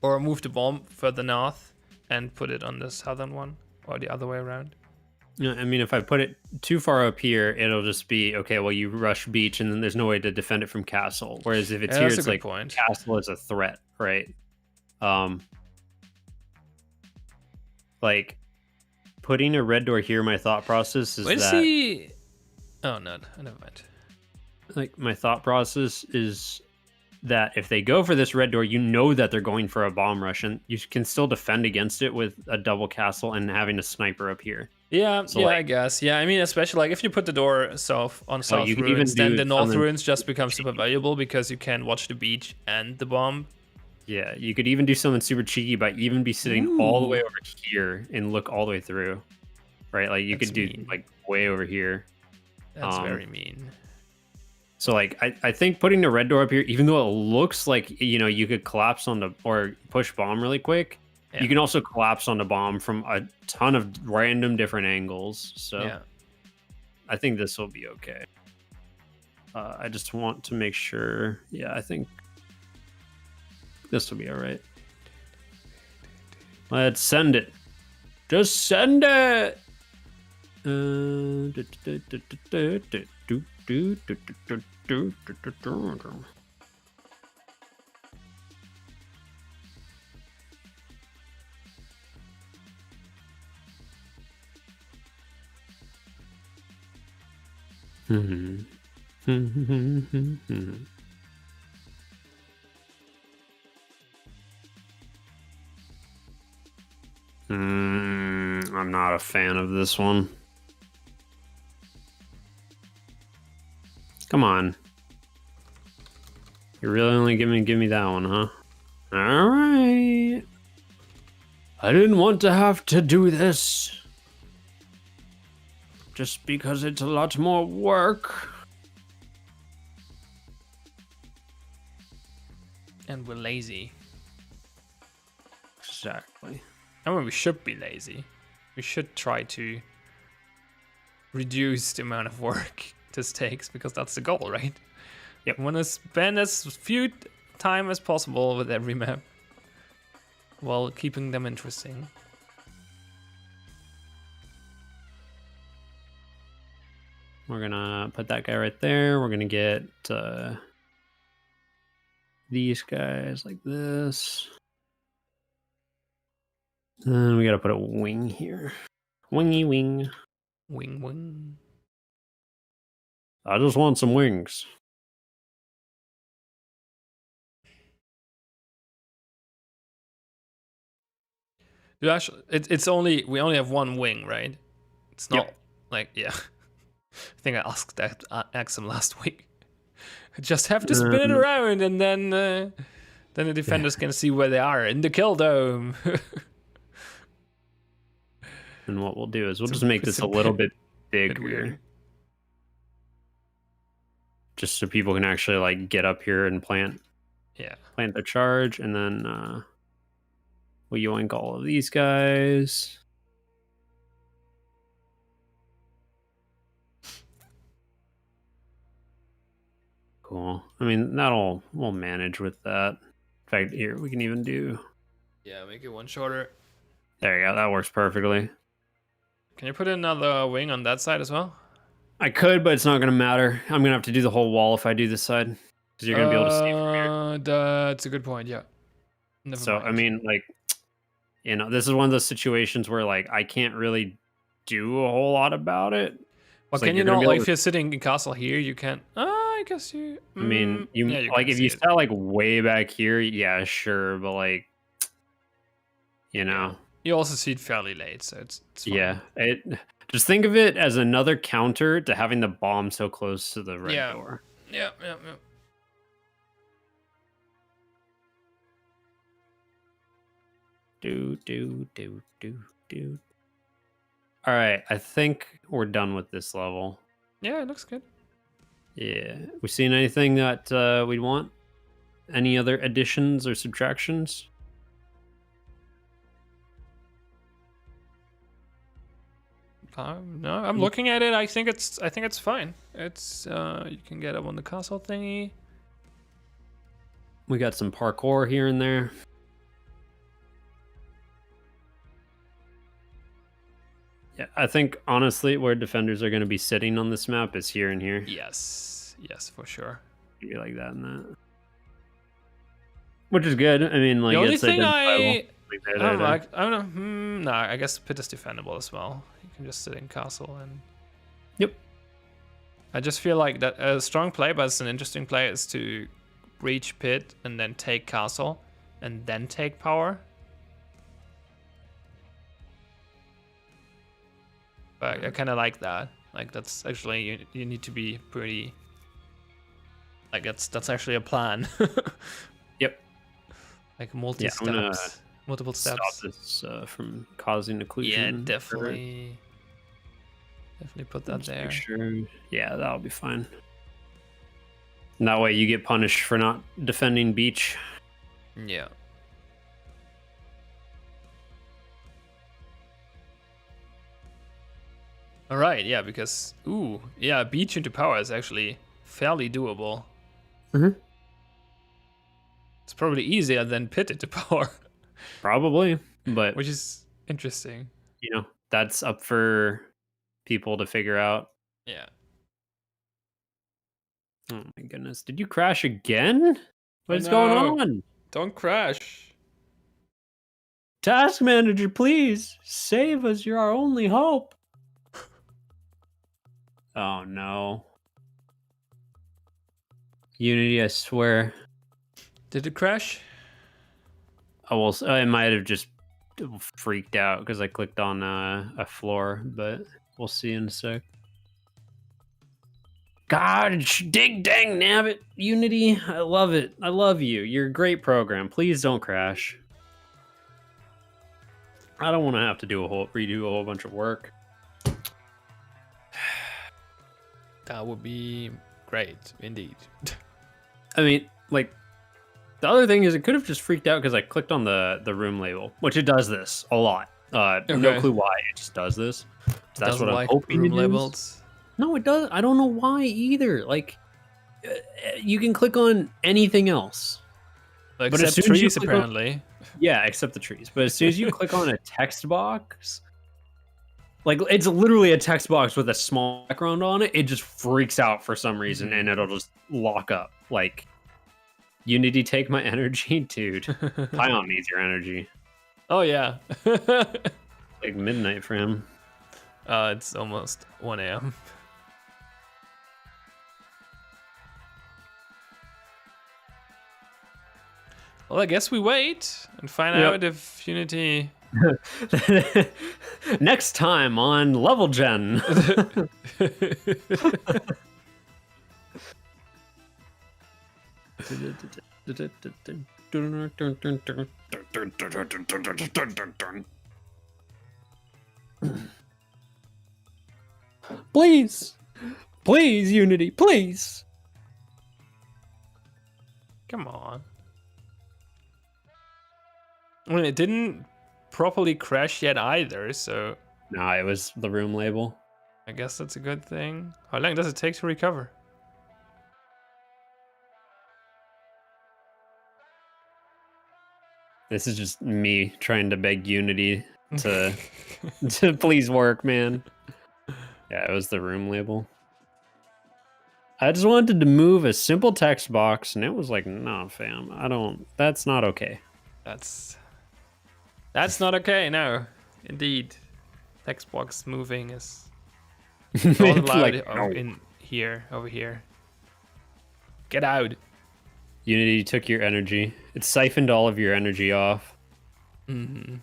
or move the bomb further north and put it on the southern one, or the other way around. Yeah, I mean, if I put it too far up here, it'll just be okay. Well, you rush beach, and then there's no way to defend it from castle. Whereas if it's Yeah, here, that's a it's good like point. castle is a threat, right? Like putting a red door here. My thought process is Where's that he? Oh no, never mind. like my thought process is that if they go for this red door, you know that they're going for a bomb rush, and you can still defend against it with a double castle and having a sniper up here. Yeah, So, yeah, like- I guess. Yeah, I mean, especially like if you put the door south on south you could even ruins, then do the north something ruins just become super valuable because you can watch the beach and the bomb. Yeah, you could even do something super cheeky by even be sitting all the way over here and look all the way through, right? Like you That's could do mean. like way over here. That's very mean. So like I think putting the red door up here, even though it looks like you could collapse on the or push bomb really quick, Yeah. you can also collapse on the bomb from a ton of random different angles. So Yeah. I think this will be okay. I just want to make sure. Yeah, I think this will be all right. Let's send it. Just send it. I'm not a fan of this one. Come on. You're really only give me that one, huh? All right. I didn't want to have to do this. Just because it's a lot more work. And we're lazy. Exactly. I mean, we should be lazy. We should try to reduce the amount of work this takes because that's the goal, right? Yep. We want to spend as few time as possible with every map while keeping them interesting. We're gonna put that guy right there. We're gonna get these guys like this. Then we gotta put a wing here. Wingy wing. Wing wing. I just want some wings. Dude, actually, we only have one wing, right? It's not like I think I asked that Axum last week. I just have to spin it around, and then the defenders can see where they are in the kill dome. And what we'll do is we'll just make this a little bit bigger. weird. Just so people can actually like get up here and plant their charge, and then we'll yoink all of these guys. Cool. I mean, we'll manage with that. In fact, here we can even do. Yeah, make it one shorter. There you go. That works perfectly. Can you put another wing on that side as well? I could, but it's not going to matter. I'm going to have to do the whole wall if I do this side, because you're going to be able to see from here. That's a good point. Yeah. Never So mind. I mean, like, this is one of those situations where like I can't really do a whole lot about it. well, It's can like you you're gonna not be like able if you're sitting in castle here, you can? I guess you. I mean, you yeah, like can if you see it. sat like way back here, yeah, sure, but like, You also see it fairly late, so it's fine. yeah. Just think of it as another counter to having the bomb so close to the red Yeah. door. Yeah. Do. All right, I think we're done with this level. Yeah, it looks good. Yeah. We seen anything that we'd want? Any other additions or subtractions? No, I'm looking at it. I think it's fine. It's you can get up on the castle thingy. We got some parkour here and there. Yeah, I think honestly where defenders are going to be sitting on this map is here and here. Yes, for sure. Maybe like that and that. Which is good. I mean, like The only it's thing identifiable. I don't like, I don't know. No, I guess pit is defendable as well. You can just sit in castle and. Yep. I just feel like that a strong play, but it's an interesting play, is to reach pit and then take castle and then take power. But I kind of like that. Like that's actually you need to be pretty. Like that's actually a plan. Yep. Like multiple steps. Stop this from causing occlusion. Yeah, definitely. Definitely put that Just there. make sure. Yeah, that'll be fine. And that way you get punished for not defending beach. Yeah. All right, yeah, because beach into power is actually fairly doable. Mm-hmm. It's probably easier than pit into power, Probably, but which is interesting. you know, that's up for people to figure out. Yeah. Oh my goodness. Did you crash again? What's No. going on? Don't crash. Task manager, please save us. You're our only hope. Oh no. Unity, I swear. Did it crash? Oh, well, I might have just freaked out because I clicked on a floor, but we'll see in a sec. God, dig dang nabbit, Unity. I love it. I love you. You're a great program. Please don't crash. I don't want to have to redo a whole bunch of work. That would be great, indeed. I mean, like, the other thing is it could have just freaked out because I clicked on the room label, which it does this a lot. No clue why it just does this. That's Doesn't what I'm like hoping room it labels. is. No, it doesn't. I don't know why either. Like, you can click on anything else. But as except soon as you trees, click on- apparently. Yeah, except the trees. But as soon as you click on a text box, like it's literally a text box with a small background on it, it just freaks out for some reason and it'll just lock up. Like, Unity, take my energy, dude. Pion needs your energy. Oh yeah. Like midnight for him. It's almost 1 a.m. Well, I guess we wait and find out if Unity. Next time on Level Gen. Please, please, Unity, please. Come on. I mean, it didn't properly crash yet either, so No, it was the room label. I guess that's a good thing. How long does it take to recover? This is just me trying to beg Unity to to please work, man. Yeah, it was the room label. I just wanted to move a simple text box, and it was like, no, fam, that's not okay. That's not okay. No, indeed, text box moving is not allowed Like, no. in here, over here. Get out. Unity took your energy. It siphoned all of your energy off. Mm-hmm.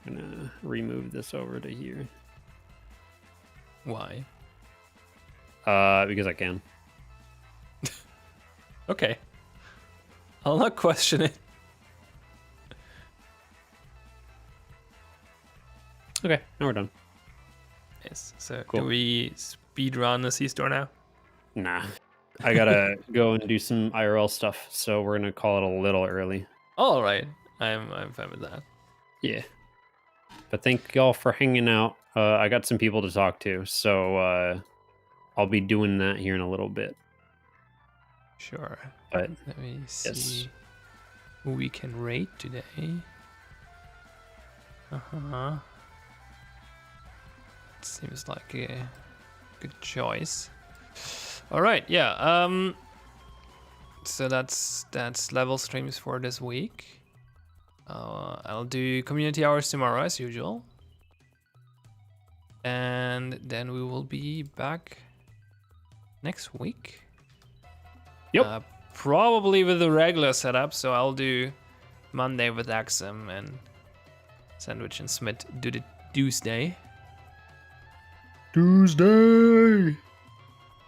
I'm gonna remove this over to here. Why? Because I can. Okay. I'll not question it. Okay, now we're done. Yes. So Cool. do we speed run the C store now? Nah. I gotta go and do some IRL stuff, so we're gonna call it a little early. All right, I'm fine with that. Yeah. But thank y'all for hanging out. I got some people to talk to, so I'll be doing that here in a little bit. Sure. But Let me see yes. who we can rate today. Seems like a good choice. All right, yeah. So that's level streams for this week. I'll do community hours tomorrow as usual, and then we will be back next week. Yep. Probably with the regular setup. So I'll do Monday with Axum and Sandwich and Smith do the Tuesday.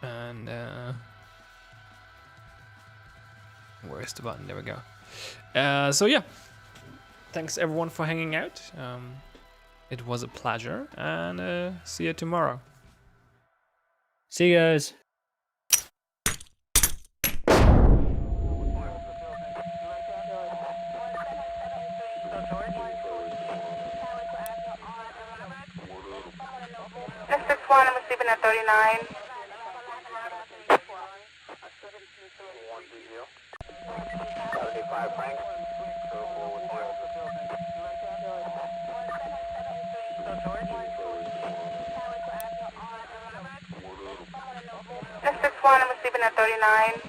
And where's the button? There we go. So yeah, thanks everyone for hanging out. It was a pleasure, and see you tomorrow. See you guys. I'm receiving at 39. I'm receiving at 39.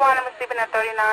I'm receiving at 39.